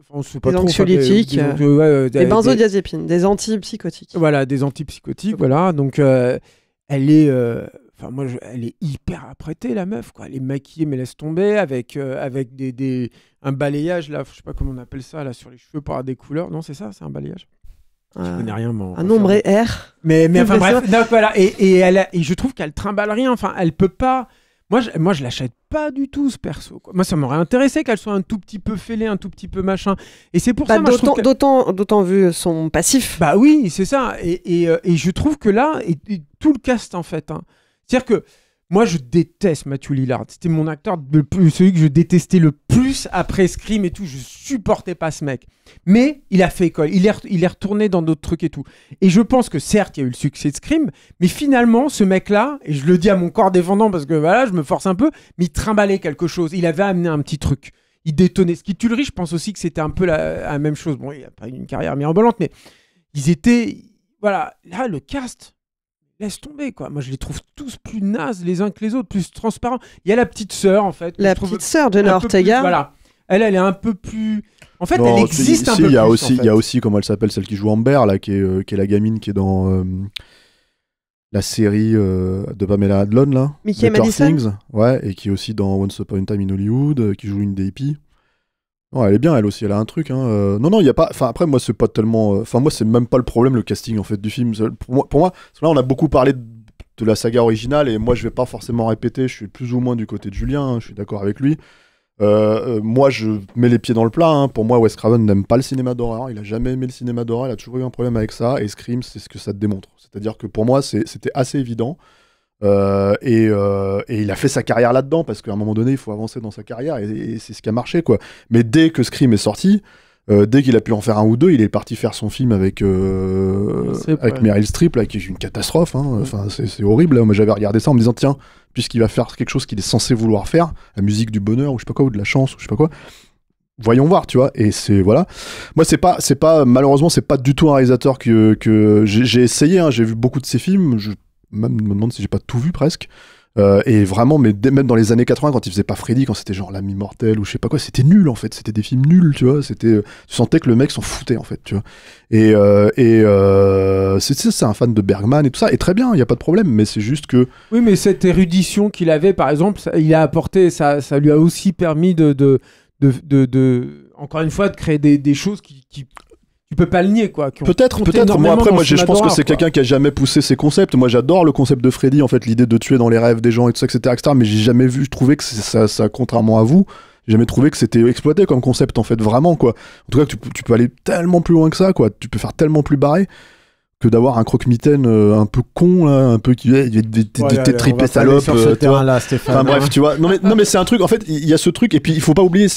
anxiolytiques, des benzodiazépines, des antipsychotiques. Voilà, des antipsychotiques, voilà. Donc, elle est hyper apprêtée, la meuf, quoi. Elle est maquillée, mais laisse tomber, avec un balayage, là, je sais pas comment on appelle ça, là, sur les cheveux pour avoir des couleurs. Non, c'est ça, c'est un balayage. Je connais rien, moi. Un ombre R. Mais enfin, bref, donc, voilà. Et je trouve qu'elle trimballe rien. Enfin, elle peut pas. Moi, je l'achète pas du tout, ce perso, quoi. Moi, ça m'aurait intéressé qu'elle soit un tout petit peu fêlée, un tout petit peu machin. Et c'est pour ça, moi, d'autant vu son passif. Bah oui, c'est ça. Et je trouve que là, et tout le cast, en fait. Hein. C'est-à-dire que moi, je déteste Matthew Lillard. C'était mon acteur, celui que je détestais le plus après Scream et tout. Je supportais pas ce mec. Mais il a fait école. Il est retourné dans d'autres trucs et tout. Et je pense que certes, il y a eu le succès de Scream, mais finalement, ce mec-là, et je le dis à mon corps défendant parce que voilà, je me force un peu, mais il trimballait quelque chose. Il avait amené un petit truc. Il détonnait. Ce qui tue le riche, je pense aussi que c'était un peu la même chose. Bon, il n'a pas eu une carrière mirobolante, mais ils étaient... Voilà. Là, le cast... Laisse tomber, quoi. Moi, je les trouve tous plus nazes les uns que les autres, plus transparents. Il y a la petite sœur, en fait. La petite sœur, Jenna Ortega. Voilà. Elle est un peu plus... En fait, elle existe un peu plus. Il y a aussi, comment elle s'appelle, celle qui joue Amber, là, qui est la gamine qui est dans la série de Pamela Adlon, là. Mickey Madison. Ouais, et qui est aussi dans Once Upon a Time in Hollywood, qui joue une des hippies. Non, elle est bien, elle aussi, elle a un truc. Hein. Non, il y a pas. Enfin, après, moi, c'est pas tellement. Enfin, moi, c'est même pas le problème, le casting en fait du film. Pour moi, là, on a beaucoup parlé de la saga originale, et moi, je vais pas forcément répéter. Je suis plus ou moins du côté de Julien. Hein, je suis d'accord avec lui. Moi, je mets les pieds dans le plat. Hein. Pour moi, Wes Craven n'aime pas le cinéma d'horreur. Il a jamais aimé le cinéma d'horreur. Il a toujours eu un problème avec ça. Et Scream, c'est ce que ça te démontre. C'est-à-dire que pour moi, c'était assez évident. Et il a fait sa carrière là-dedans parce qu'à un moment donné il faut avancer dans sa carrière et c'est ce qui a marché, quoi. Mais dès que Scream est sorti, dès qu'il a pu en faire un ou deux, il est parti faire son film avec Meryl Streep là, qui est une catastrophe, hein. Enfin, c'est horrible, là. Moi j'avais regardé ça en me disant tiens, puisqu'il va faire quelque chose qu'il est censé vouloir faire, la musique du bonheur ou je sais pas quoi, ou de la chance ou je sais pas quoi, voyons voir, tu vois. Et c'est voilà, moi c'est pas malheureusement c'est pas du tout un réalisateur que j'ai essayé, hein. J'ai vu beaucoup de ses films, même me demande si j'ai pas tout vu presque, et vraiment, mais même dans les années 80 quand il faisait pas Freddy, quand c'était genre L'Ami Mortel ou je sais pas quoi, c'était nul en fait, c'était des films nuls, tu vois. Tu sentais que le mec s'en foutait en fait, tu vois. Et c'est un fan de Bergman et tout ça, et très bien, il y a pas de problème, mais c'est juste que oui, mais cette érudition qu'il avait, par exemple, il a apporté ça lui a aussi permis de encore une fois de créer des choses qui tu peux pas le nier, quoi. Peut-être. Moi, je pense que c'est quelqu'un qui a jamais poussé ses concepts. Moi, j'adore le concept de Freddy, en fait, l'idée de tuer dans les rêves des gens et tout ça, etc. Mais j'ai jamais trouvé que ça, contrairement à vous, j'ai jamais trouvé que c'était exploité comme concept, en fait, vraiment, quoi. En tout cas, tu peux aller tellement plus loin que ça, quoi. Tu peux faire tellement plus barré que d'avoir un croque-mitaine un peu con, là, un peu qui des tripes salopes. Enfin bref, tu vois. Non mais c'est un truc, en fait, il y a ce truc, et puis il faut pas oublier,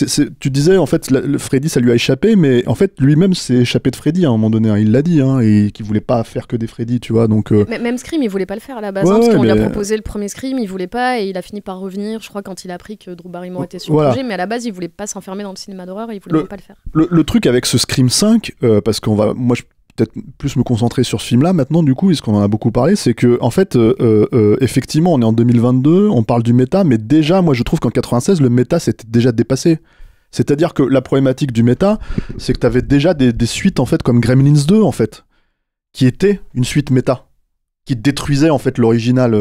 tu disais, en fait, le Freddy, ça lui a échappé, mais en fait, lui-même s'est échappé de Freddy à un moment donné, hein, il l'a dit, hein, et qu'il voulait pas faire que des Freddy, tu vois, donc... Même Scream, il voulait pas le faire à la base, parce qu'on lui a proposé le premier Scream, il voulait pas, et il a fini par revenir, je crois, quand il a appris que Drew Barrymore était sur le projet, mais à la base, il voulait pas s'enfermer dans le cinéma d'horreur, et il voulait même pas le faire. Le truc avec ce Scream 5, parce qu'on va... Moi, peut-être plus me concentrer sur ce film-là maintenant, du coup, parce qu'on en a beaucoup parlé, c'est que, en fait, effectivement, on est en 2022, on parle du méta, mais déjà, moi, je trouve qu'en 96, le méta s'était déjà dépassé. C'est-à-dire que la problématique du méta, c'est que t'avais déjà des suites, en fait, comme Gremlins 2, en fait, qui était une suite méta, qui détruisait, en fait, l'original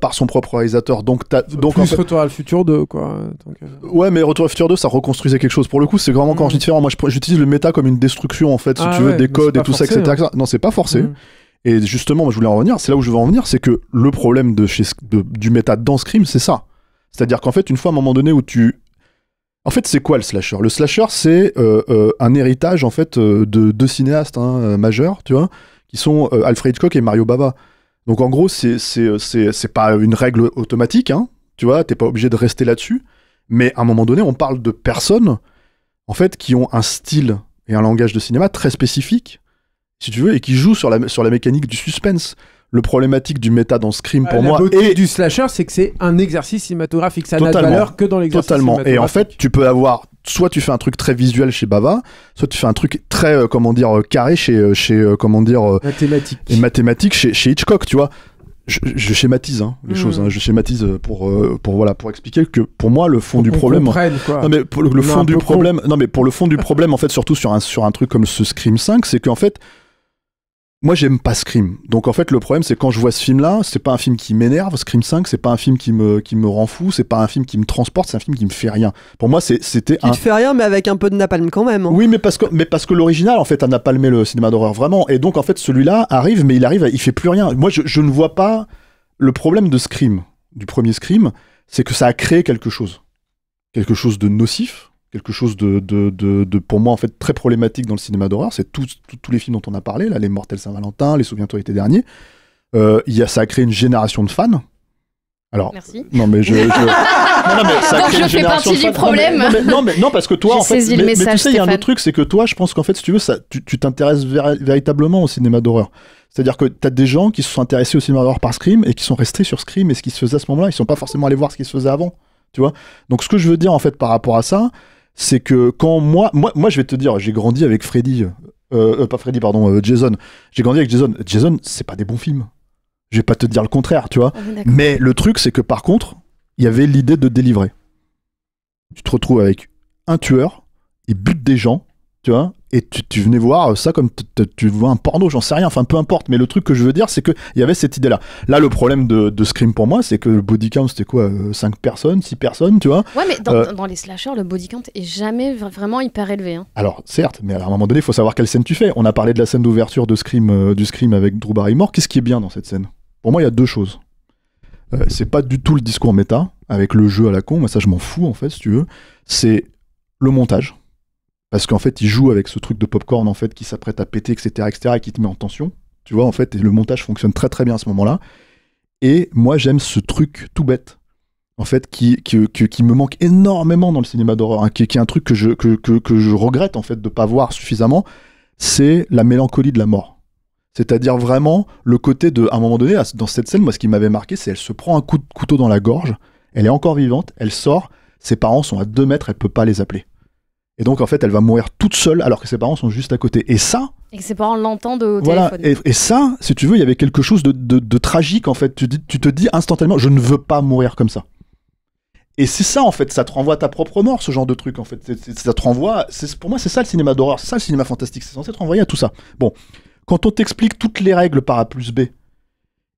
par son propre réalisateur. Donc plus en fait... Retour à le futur 2, quoi. Ouais, mais Retour à le futur 2, ça reconstruisait quelque chose. Pour le coup, c'est vraiment quand je dis différent. Moi, j'utilise le méta comme une destruction, en fait, si tu veux, des codes et tout ça, etc. Non, c'est pas forcé. Et justement, moi, je voulais en revenir. C'est là où je veux en venir, c'est que le problème du méta dans Scream, c'est ça. C'est-à-dire qu'en fait, une fois, à un moment donné, où tu En fait, c'est quoi le slasher ? Le slasher, c'est un héritage en fait de deux cinéastes majeurs, tu vois, qui sont Alfred Hitchcock et Mario Bava. Donc en gros, c'est pas une règle automatique, hein, tu vois, t'es pas obligé de rester là-dessus. Mais à un moment donné, on parle de personnes en fait qui ont un style et un langage de cinéma très spécifique, si tu veux, et qui jouent sur la mécanique du suspense. Le problématique du méta dans Scream pour moi la beauté du slasher, c'est que c'est un exercice cinématographique, ça n'a de valeur que dans l'exercice cinématographique. Et en fait, tu peux avoir, soit tu fais un truc très visuel chez Bava, soit tu fais un truc très carré chez mathématique chez Hitchcock, tu vois. Je schématise les choses, je schématise pour expliquer que pour moi le fond du problème, pour le fond du problème en fait, surtout sur un truc comme ce Scream 5, c'est qu'en fait moi j'aime pas Scream. Donc en fait le problème c'est quand je vois ce film là, c'est pas un film qui m'énerve, Scream 5, c'est pas un film qui me rend fou, c'est pas un film qui me transporte, c'est un film qui me fait rien. Pour moi c'était qui te fait rien mais avec un peu de napalm quand même. Hein. Oui, mais parce que l'original en fait a napalmé le cinéma d'horreur vraiment, et donc en fait celui-là arrive mais il fait plus rien. Moi je ne vois pas le problème de Scream, du premier Scream, c'est que ça a créé quelque chose de nocif. Quelque chose de pour moi en fait très problématique dans le cinéma d'horreur, c'est tous les films dont on a parlé là, les Mortels Saint-Valentin, les Souviens-toi l'été dernier, ça a créé une génération de fans. Alors merci. Non mais non, mais ça donc je fais partie du problème. Non parce que toi en fait mais tu sais il y a un autre truc, c'est que toi je pense qu'en fait si tu veux ça tu t'intéresses véritablement au cinéma d'horreur. C'est-à-dire que t'as des gens qui se sont intéressés au cinéma d'horreur par Scream et qui sont restés sur Scream et ce qui se faisait à ce moment-là, ils sont pas forcément allés voir ce qui se faisait avant, tu vois. Donc ce que je veux dire en fait par rapport à ça, c'est que quand moi je vais te dire, j'ai grandi avec Jason. J'ai grandi avec Jason. Jason, c'est pas des bons films. Je vais pas te dire le contraire, tu vois. Mais le truc, c'est que par contre, il y avait l'idée de délivrer. Tu te retrouves avec un tueur, il bute des gens, tu vois, et tu venais voir ça comme tu vois un porno, j'en sais rien, enfin peu importe, mais le truc que je veux dire, c'est qu'il y avait cette idée-là. Là, le problème de Scream pour moi, c'est que le body count, c'était quoi, 5 personnes, 6 personnes, tu vois. Ouais, mais dans les slashers, le body count est jamais vraiment hyper élevé. Hein. Alors, certes, mais à un moment donné, il faut savoir quelle scène tu fais. On a parlé de la scène d'ouverture de Scream, du Scream avec Drew Barrymore. Qu'est-ce qui est bien dans cette scène ? Pour moi, il y a deux choses. C'est pas du tout le discours méta, avec le jeu à la con, moi ça je m'en fous en fait, si tu veux. C'est le montage. Parce qu'en fait, il joue avec ce truc de popcorn en fait qui s'apprête à péter, etc., et qui te met en tension. Tu vois, en fait, et le montage fonctionne très très bien à ce moment-là. Et moi, j'aime ce truc tout bête, en fait, qui me manque énormément dans le cinéma d'horreur, hein, qui est un truc que je regrette en fait de pas voir suffisamment. C'est la mélancolie de la mort. C'est-à-dire vraiment le côté de, à un moment donné, dans cette scène, moi, ce qui m'avait marqué, c'est elle se prend un coup de couteau dans la gorge, elle est encore vivante, elle sort, ses parents sont à 2 mètres, elle peut pas les appeler. Et donc, en fait, elle va mourir toute seule alors que ses parents sont juste à côté. Et ça... Et que ses parents l'entendent au voilà. téléphone. Et ça, si tu veux, il y avait quelque chose de tragique, en fait. Tu te dis instantanément, je ne veux pas mourir comme ça. Et c'est ça, en fait, ça te renvoie à ta propre mort, ce genre de truc, en fait. Ça te renvoie... Pour moi, c'est ça le cinéma d'horreur, c'est ça le cinéma fantastique. C'est censé te renvoyer à tout ça. Bon, quand on t'explique toutes les règles par A plus B,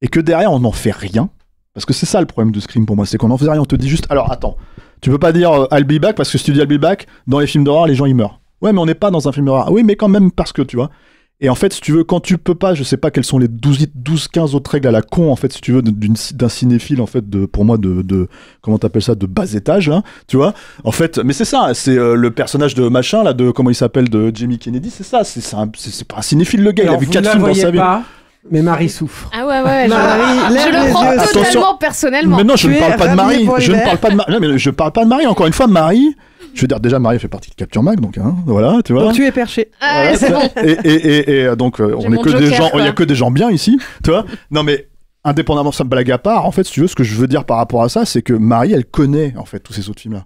et que derrière, on n'en fait rien, parce que c'est ça le problème de Scream pour moi, c'est qu'on n'en fait rien, on te dit juste, alors attends, tu peux pas dire I'll be back, parce que si tu dis I'll be back, dans les films d'horreur, les gens ils meurent. Ouais, mais on n'est pas dans un film d'horreur. Oui, mais quand même, parce que, tu vois. Et en fait, si tu veux, quand tu peux pas, je sais pas quelles sont les 12-15 autres règles à la con, en fait, si tu veux, d'un cinéphile, en fait, pour moi, comment t'appelles ça, de bas étage, hein, tu vois. En fait, mais c'est ça, c'est le personnage de machin, là, comment il s'appelle, de Jamie Kennedy, c'est ça, c'est pas un cinéphile, le gars, il a vu 4 films dans sa vie. Mais Marie souffre. Ah ouais, je le prends totalement personnellement. Mais non, je ne parle pas de Marie. Non, mais je parle pas de Marie. Encore une fois, Marie. Je veux dire, déjà, Marie fait partie de Capture Mag, donc hein, voilà, tu vois. Donc tu es perché. Ah, c'est bon. Et donc, on est que des gens, il y a que des gens bien ici, tu vois. Non, mais indépendamment de ça, blague à part, en fait, si tu veux, ce que je veux dire par rapport à ça, c'est que Marie, elle connaît en fait tous ces autres films-là.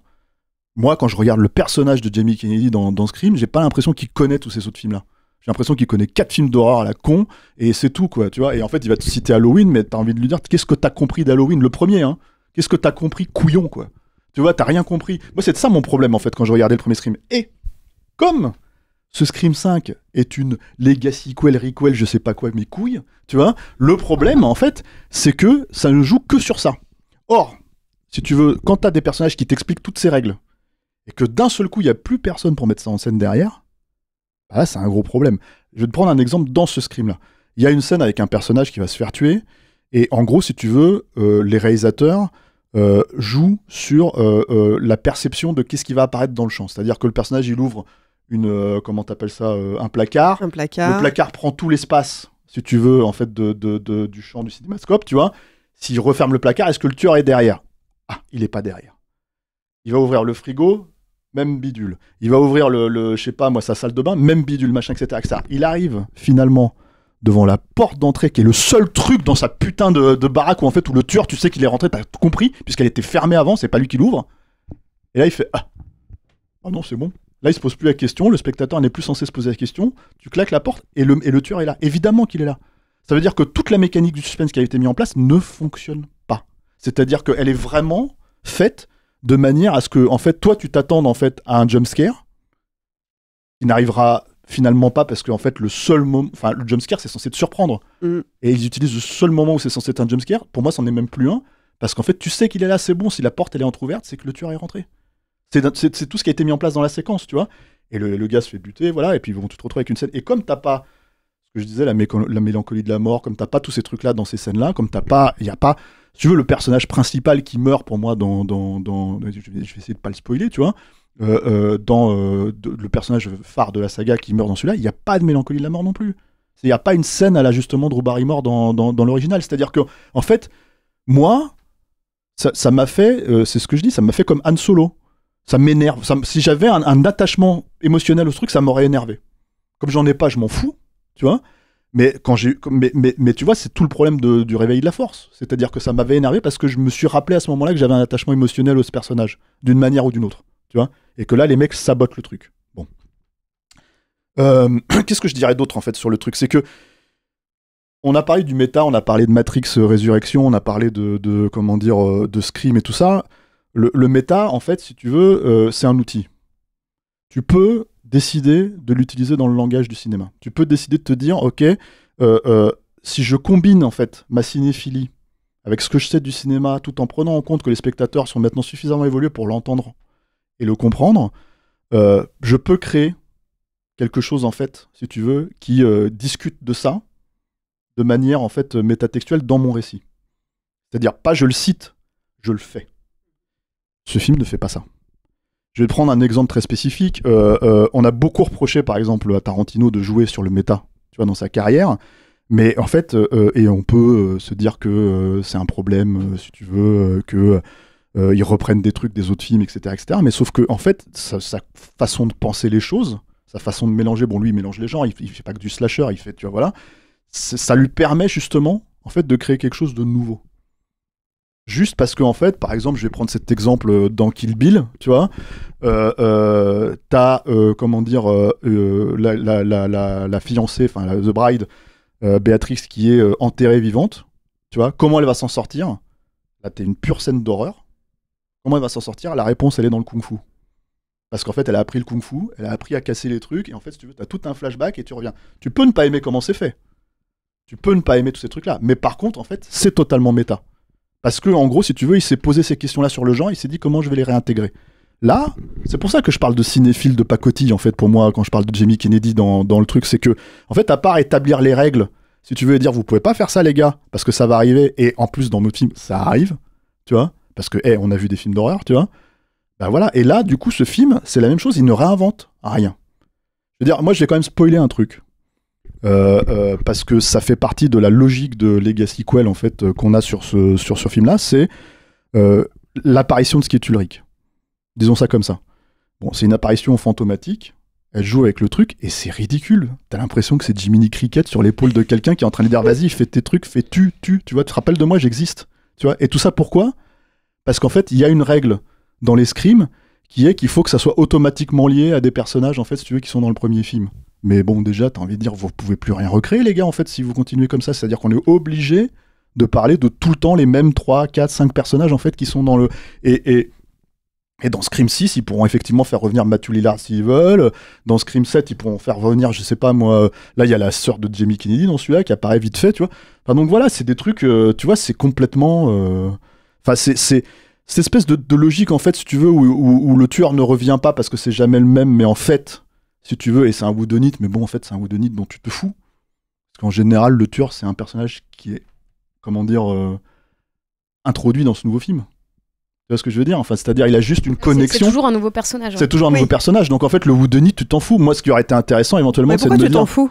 Moi, quand je regarde le personnage de Jamie Kennedy dans Scream, j'ai pas l'impression qu'il connaît tous ces autres films-là. J'ai l'impression qu'il connaît 4 films d'horreur à la con, et c'est tout, quoi, tu vois. Et en fait, il va te citer Halloween, mais t'as envie de lui dire, qu'est-ce que t'as compris d'Halloween, le premier, hein. Qu'est-ce que t'as compris, couillon, quoi. Tu vois, t'as rien compris. Moi, c'est ça mon problème, en fait, quand je regardais le premier Scream. Et, comme ce Scream 5 est une legacy requel, je sais pas quoi, mes couilles, tu vois, le problème, en fait, c'est que ça ne joue que sur ça. Or, si tu veux, quand t'as des personnages qui t'expliquent toutes ces règles, et que d'un seul coup, il y a plus personne pour mettre ça en scène derrière, ah, c'est un gros problème. Je vais te prendre un exemple dans ce Scream-là. Il y a une scène avec un personnage qui va se faire tuer, et en gros, si tu veux, les réalisateurs joue sur la perception de qu'est-ce qui va apparaître dans le champ. C'est-à-dire que le personnage, il ouvre comment t'appelles ça, un placard. Un placard. Le placard prend tout l'espace, si tu veux, en fait, du champ du cinémascope, tu vois. S'il referme le placard, est-ce que le tueur est derrière? Ah, il est pas derrière. Il va ouvrir le frigo, même bidule. Il va ouvrir je sais pas moi, sa salle de bain, même bidule, machin, etc., etc. Il arrive, finalement, devant la porte d'entrée, qui est le seul truc dans sa putain de baraque où, en fait, où le tueur, tu sais qu'il est rentré, t'as tout compris, puisqu'elle était fermée avant, c'est pas lui qui l'ouvre. Et là, il fait ah non, c'est bon. Là, il se pose plus la question, le spectateur n'est plus censé se poser la question, tu claques la porte et le tueur est là. Évidemment qu'il est là. Ça veut dire que toute la mécanique du suspense qui a été mise en place ne fonctionne pas. C'est-à-dire qu'elle est vraiment faite de manière à ce que, en fait, toi, tu t'attendes en fait à un jumpscare qui n'arrivera finalement pas parce que, en fait, le jumpscare, c'est censé te surprendre. Et ils utilisent le seul moment où c'est censé être un jumpscare. Pour moi, c'en est même plus un. Parce qu'en fait, tu sais qu'il est là, c'est bon. Si la porte, elle est entrouverte, c'est que le tueur est rentré. C'est tout ce qui a été mis en place dans la séquence, tu vois. Et le gars se fait buter, voilà, et puis tu te retrouves avec une scène. Et comme t'as pas, ce que je disais, la mélancolie de la mort, comme t'as pas tous ces trucs-là dans ces scènes-là, comme il y a pas, si tu veux, le personnage principal qui meurt pour moi je vais essayer de pas le spoiler, tu vois, le personnage phare de la saga qui meurt dans celui-là, il n'y a pas de mélancolie de la mort non plus. Il n'y a pas une scène à la justement Drew Barrymore dans l'original. C'est-à-dire que, en fait, moi, ça m'a fait, c'est ce que je dis, ça m'a fait comme Han Solo. Ça m'énerve. Si j'avais un attachement émotionnel au truc, ça m'aurait énervé. Comme j'en ai pas, je m'en fous, tu vois. Mais mais tu vois, c'est tout le problème du réveil de la force. C'est-à-dire que ça m'avait énervé parce que je me suis rappelé à ce moment-là que j'avais un attachement émotionnel au personnage, d'une manière ou d'une autre, tu vois. Et que là, les mecs sabotent le truc. Bon. Qu'est-ce que je dirais d'autre en fait sur le truc? C'est que on a parlé du méta, on a parlé de Matrix Résurrection, on a parlé de comment dire, de Scream et tout ça. Le méta, en fait, si tu veux, c'est un outil. Tu peux décider de l'utiliser dans le langage du cinéma. Tu peux décider de te dire, ok, si je combine en fait ma cinéphilie avec ce que je sais du cinéma, tout en prenant en compte que les spectateurs sont maintenant suffisamment évolués pour l'entendre et le comprendre, je peux créer quelque chose en fait, si tu veux, qui discute de ça de manière en fait métatextuelle dans mon récit. C'est-à-dire pas je le cite, je le fais. Ce film ne fait pas ça. Je vais prendre un exemple très spécifique. On a beaucoup reproché, par exemple, à Tarantino de jouer sur le méta, tu vois, dans sa carrière. Mais en fait, et on peut se dire que c'est un problème, si tu veux, qu'ils reprennent des trucs des autres films, etc., etc. Mais sauf que, en fait, sa façon de penser les choses, sa façon de mélanger, bon, lui, il mélange les genres, il fait pas que du slasher, il fait, tu vois, voilà. Ça lui permet justement, en fait, de créer quelque chose de nouveau. Juste parce que, en fait, par exemple, je vais prendre cet exemple dans Kill Bill, tu vois, t'as, comment dire, la fiancée, enfin, The Bride, Béatrix, qui est enterrée vivante, tu vois, comment elle va s'en sortir? Là, t'es une pure scène d'horreur. Comment elle va s'en sortir? La réponse, elle est dans le kung-fu. Parce qu'en fait, elle a appris le kung-fu, elle a appris à casser les trucs, et en fait, si tu veux, t'as tout un flashback et tu reviens. Tu peux ne pas aimer comment c'est fait. Tu peux ne pas aimer tous ces trucs-là. Mais par contre, en fait, c'est totalement méta. Parce que, en gros, si tu veux, il s'est posé ces questions-là sur le genre, il s'est dit comment je vais les réintégrer. Là, c'est pour ça que je parle de cinéphile de pacotille, en fait, pour moi, quand je parle de Jamie Kennedy dans le truc, c'est que, en fait, à part établir les règles, si tu veux dire, vous pouvez pas faire ça, les gars, parce que ça va arriver, et en plus, dans notre film, ça arrive, tu vois, parce que, on a vu des films d'horreur, tu vois, ben voilà, et là, du coup, ce film, c'est la même chose, il ne réinvente rien. Je veux dire, moi, je vais quand même spoiler un truc. Parce que ça fait partie de la logique de Legacy Quell en fait qu'on a sur ce film-là, c'est l'apparition de Skeet Ulrich. Disons ça comme ça. Bon, c'est une apparition fantomatique. Elle joue avec le truc et c'est ridicule. T'as l'impression que c'est Jiminy Cricket sur l'épaule de quelqu'un qui est en train de dire vas-y, fais tes trucs, fais tu vois, tu te rappelles de moi, j'existe. Tu vois. Et tout ça pourquoi? Parce qu'en fait, il y a une règle dans les Scream qui est qu'il faut que ça soit automatiquement lié à des personnages en fait, si tu veux, qui sont dans le premier film. Mais bon, déjà, t'as envie de dire, vous pouvez plus rien recréer, les gars, en fait, si vous continuez comme ça. C'est-à-dire qu'on est obligé de parler de tout le temps les mêmes 3, 4, 5 personnages, en fait, qui sont dans le... Et dans Scream 6, ils pourront effectivement faire revenir Matthew Lillard s'ils veulent. Dans Scream 7, ils pourront faire revenir, je sais pas, moi... Là, il y a la sœur de Jamie Kennedy dans celui-là, qui apparaît vite fait, tu vois. Enfin, donc voilà, c'est des trucs, tu vois, c'est complètement... Enfin, c'est cette espèce de logique, en fait, si tu veux, où le tueur ne revient pas parce que c'est jamais le même, mais en fait... Si tu veux, et c'est un whodunit, mais bon, en fait, c'est un whodunit dont tu te fous. Parce qu'en général, le tueur, c'est un personnage qui est, comment dire, introduit dans ce nouveau film. Tu vois ce que je veux dire? Enfin, c'est-à-dire, il a juste une connexion. C'est toujours un nouveau personnage. C'est toujours un nouveau personnage. Donc, en fait, le whodunit, tu t'en fous. Moi, ce qui aurait été intéressant, éventuellement, c'est de me dire... Pourquoi tu t'en fous?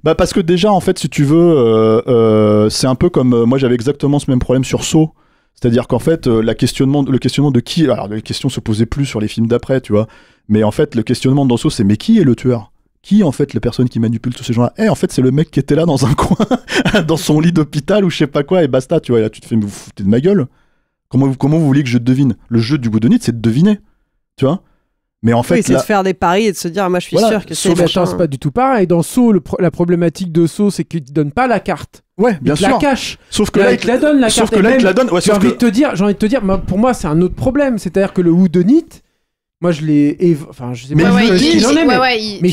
Bah, parce que déjà, en fait, si tu veux, c'est un peu comme... moi, j'avais exactement ce même problème sur Saw. C'est-à-dire qu'en fait, le questionnement de qui... Alors, les questions se posaient plus sur les films d'après, tu vois. Mais en fait, le questionnement dans Saw, c'est mais qui est le tueur? Qui, en fait, les personnes qui manipulent tous ces gens-là? En fait, c'est le mec qui était là dans un coin, dans son lit d'hôpital ou je sais pas quoi, et basta, tu vois. Et là, tu te fais, mais vous foutez de ma gueule? Comment vous voulez que je devine? Le jeu du whodunit, c'est de deviner, tu vois. Mais en fait, c'est de faire des paris et de se dire, moi, je suis sûr que c'est machin. C'est pas du tout pareil. Dans Saw, la problématique de Saw, c'est qu'il te donne pas la carte. Ouais, bien sûr. Il te la cache. Sauf que là, il te la donne, la carte. Sauf que là, il te la donne. Ouais, j'ai envie de te dire, pour moi, c'est un autre problème. C'est-à-dire que le whodunit, moi, je l'ai. Enfin, je sais pas ce qu'il en est. Mais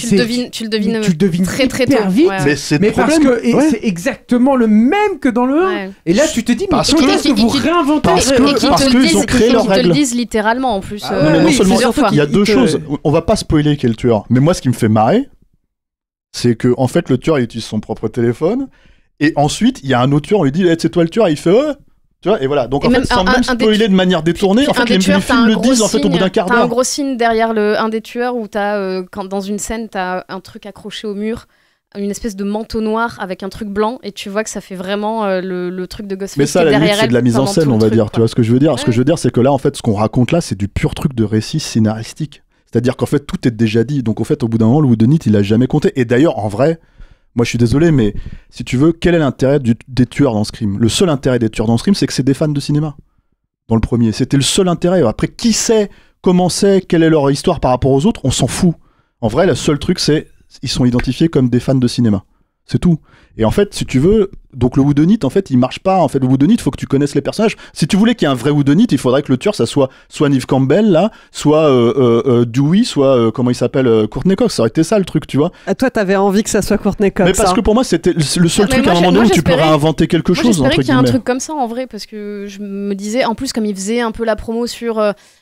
tu le devines très très tôt. Vite. Mais c'est le problème. Parce que c'est exactement le même que dans le 1. Et là, tu te dis, mais qu'est-ce que vous réinventez? Parce qu'ils ont créé leurs règles. Ils te le disent littéralement en plus. Non seulement, il y a deux choses. On va pas spoiler qui est le tueur. Mais moi, ce qui me fait marrer, c'est que en fait, le tueur, il utilise son propre téléphone. Et ensuite, il y a un autre tueur, on lui dit, c'est toi le tueur, il fait tu vois, et voilà. Donc en fait, sans même spoiler de manière détournée, en fait, les films le disent en fait au bout d'un quart d'heure. T'as un gros signe derrière un des tueurs où quand dans une scène, t'as un truc accroché au mur, une espèce de manteau noir avec un truc blanc, et tu vois que ça fait vraiment le truc de Ghostface. Mais ça, à la limite, c'est de la mise en scène, on va dire. Tu vois ce que je veux dire? Ce que je veux dire, c'est que là, en fait, ce qu'on raconte là, c'est du pur truc de récit scénaristique. C'est-à-dire qu'en fait, tout est déjà dit. Donc en fait, au bout d'un moment, le whodunit, il a jamais compté. Et d'ailleurs, en vrai. Moi, je suis désolé, mais si tu veux, quel est l'intérêt des tueurs dans Scream? Le seul intérêt des tueurs dans Scream, c'est que c'est des fans de cinéma. Dans le premier, c'était le seul intérêt. Après, qui sait, comment c'est, quelle est leur histoire par rapport aux autres, on s'en fout. En vrai, le seul truc, c'est ils sont identifiés comme des fans de cinéma. C'est tout. Et en fait, si tu veux, donc le whodunit, en fait, il marche pas. En fait, le whodunit, il faut que tu connaisses les personnages. Si tu voulais qu'il y ait un vrai whodunit, il faudrait que le tueur, ça soit Neve Campbell, là, soit Dewey, soit, comment il s'appelle, Courtney Cox. Ça aurait été ça, le truc, tu vois. Toi, t'avais envie que ça soit Courtney Cox. Mais parce que pour moi, c'était le seul truc à un moment donné où tu pourrais inventer quelque chose. J'espérais qu'il y a un truc comme ça, en vrai, parce que je me disais, en plus, comme il faisait un peu la promo sur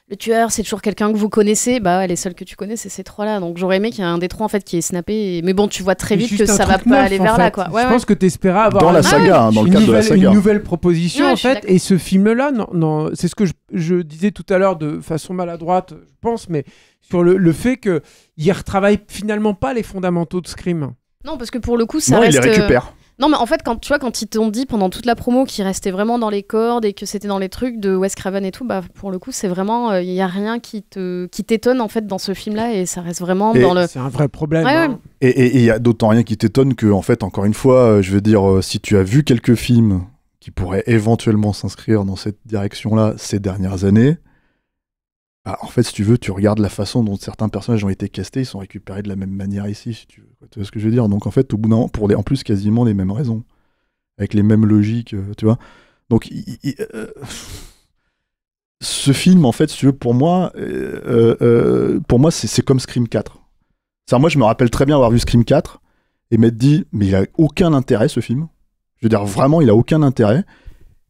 le tueur, c'est toujours quelqu'un que vous connaissez, bah, les seuls que tu connais, c'est ces trois-là. Donc j'aurais aimé qu'il y ait un des trois, en fait, qui est snappé. Mais bon, tu vois très vite que ça va pas aller vers là, quoi. Je pense que t'espérais avoir dans la saga, dans le cadre de la saga. Une nouvelle proposition, en fait. Et ce film-là, non, c'est ce que je disais tout à l'heure de façon maladroite, je pense, mais sur le fait qu'il retravaille finalement pas les fondamentaux de Scream. Non, parce que pour le coup, ça reste... il les récupère. Non, mais en fait, quand ils t'ont dit pendant toute la promo qu'il restait vraiment dans les cordes et que c'était dans les trucs de Wes Craven et tout, bah pour le coup, c'est vraiment, il y a rien qui t'étonne en fait dans ce film-là et ça reste vraiment dans le. C'est un vrai problème. Ouais, hein. Et il y a d'autant rien qui t'étonne que, en fait, encore une fois, je veux dire, si tu as vu quelques films qui pourraient éventuellement s'inscrire dans cette direction-là ces dernières années. Bah, en fait, si tu veux, tu regardes la façon dont certains personnages ont été castés, ils sont récupérés de la même manière ici, si tu veux. Tu vois ce que je veux dire? Donc en fait, au bout d'un moment, en plus quasiment les mêmes raisons, avec les mêmes logiques, tu vois. Donc ce film, en fait, si tu veux, pour moi, c'est comme Scream 4. C'est-à-dire, moi, je me rappelle très bien avoir vu Scream 4 et m'être dit, mais il a aucun intérêt ce film. Je veux dire, vraiment, il a aucun intérêt.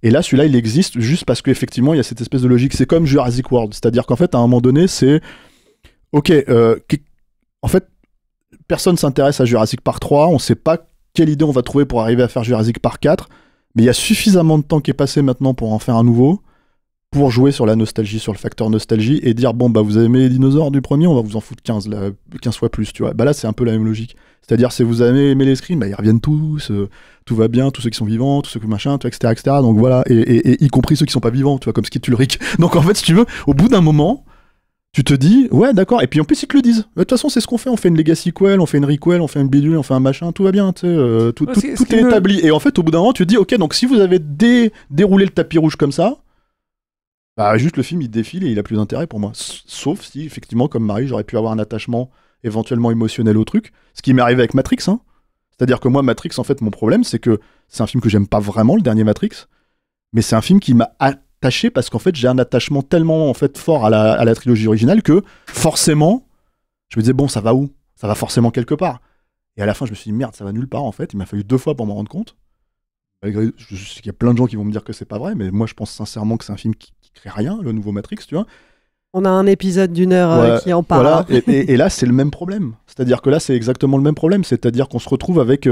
Et là, celui-là, il existe juste parce qu'effectivement, il y a cette espèce de logique. C'est comme Jurassic World. C'est-à-dire qu'en fait, à un moment donné, c'est... Ok, en fait, personne s'intéresse à Jurassic Park 3. On ne sait pas quelle idée on va trouver pour arriver à faire Jurassic Park 4. Mais il y a suffisamment de temps qui est passé maintenant pour en faire un nouveau, pour jouer sur la nostalgie, sur le facteur nostalgie, et dire, bon, bah, vous avez aimé les dinosaures du premier, on va vous en foutre 15 fois plus, tu vois. Bah là, c'est un peu la même logique. C'est-à-dire, si vous avez aimé les Scream, bah, ils reviennent tous, tout va bien, tous ceux qui sont vivants, tous ceux qui machin, etc., etc. Donc voilà, et y compris ceux qui sont pas vivants, tu vois, comme Skid Ulrich. Donc en fait, si tu veux, au bout d'un moment, tu te dis, ouais, d'accord, et puis en plus, ils te le disent. De toute façon, c'est ce qu'on fait, on fait une Legacy Quell, on fait une Requel, on fait une bidule, on fait un machin, tout va bien, tu sais, tout est établi. Et en fait, au bout d'un moment, tu te dis, ok, donc si vous avez déroulé le tapis rouge comme ça, bah juste le film, il défile et il a plus d'intérêt pour moi. Sauf si, effectivement, comme Marie, j'aurais pu avoir un attachement éventuellement émotionnel au truc, ce qui m'est arrivé avec Matrix, hein. C'est-à-dire que moi, Matrix, en fait, mon problème, c'est que c'est un film que j'aime pas vraiment, le dernier Matrix, mais c'est un film qui m'a attaché parce qu'en fait, j'ai un attachement tellement en fait fort à la trilogie originale que forcément, je me disais, bon, ça va où? Ça va forcément quelque part. Et à la fin, je me suis dit, merde, ça va nulle part, en fait. Il m'a fallu 2 fois pour m'en rendre compte. Malgré, je sais qu'il y a plein de gens qui vont me dire que c'est pas vrai, mais moi, je pense sincèrement que c'est un film qui crée rien, le nouveau Matrix, tu vois. On a un épisode d'1 heure qui en parle. Voilà. Et là, c'est le même problème. C'est-à-dire que là, c'est exactement le même problème. C'est-à-dire qu'on se retrouve avec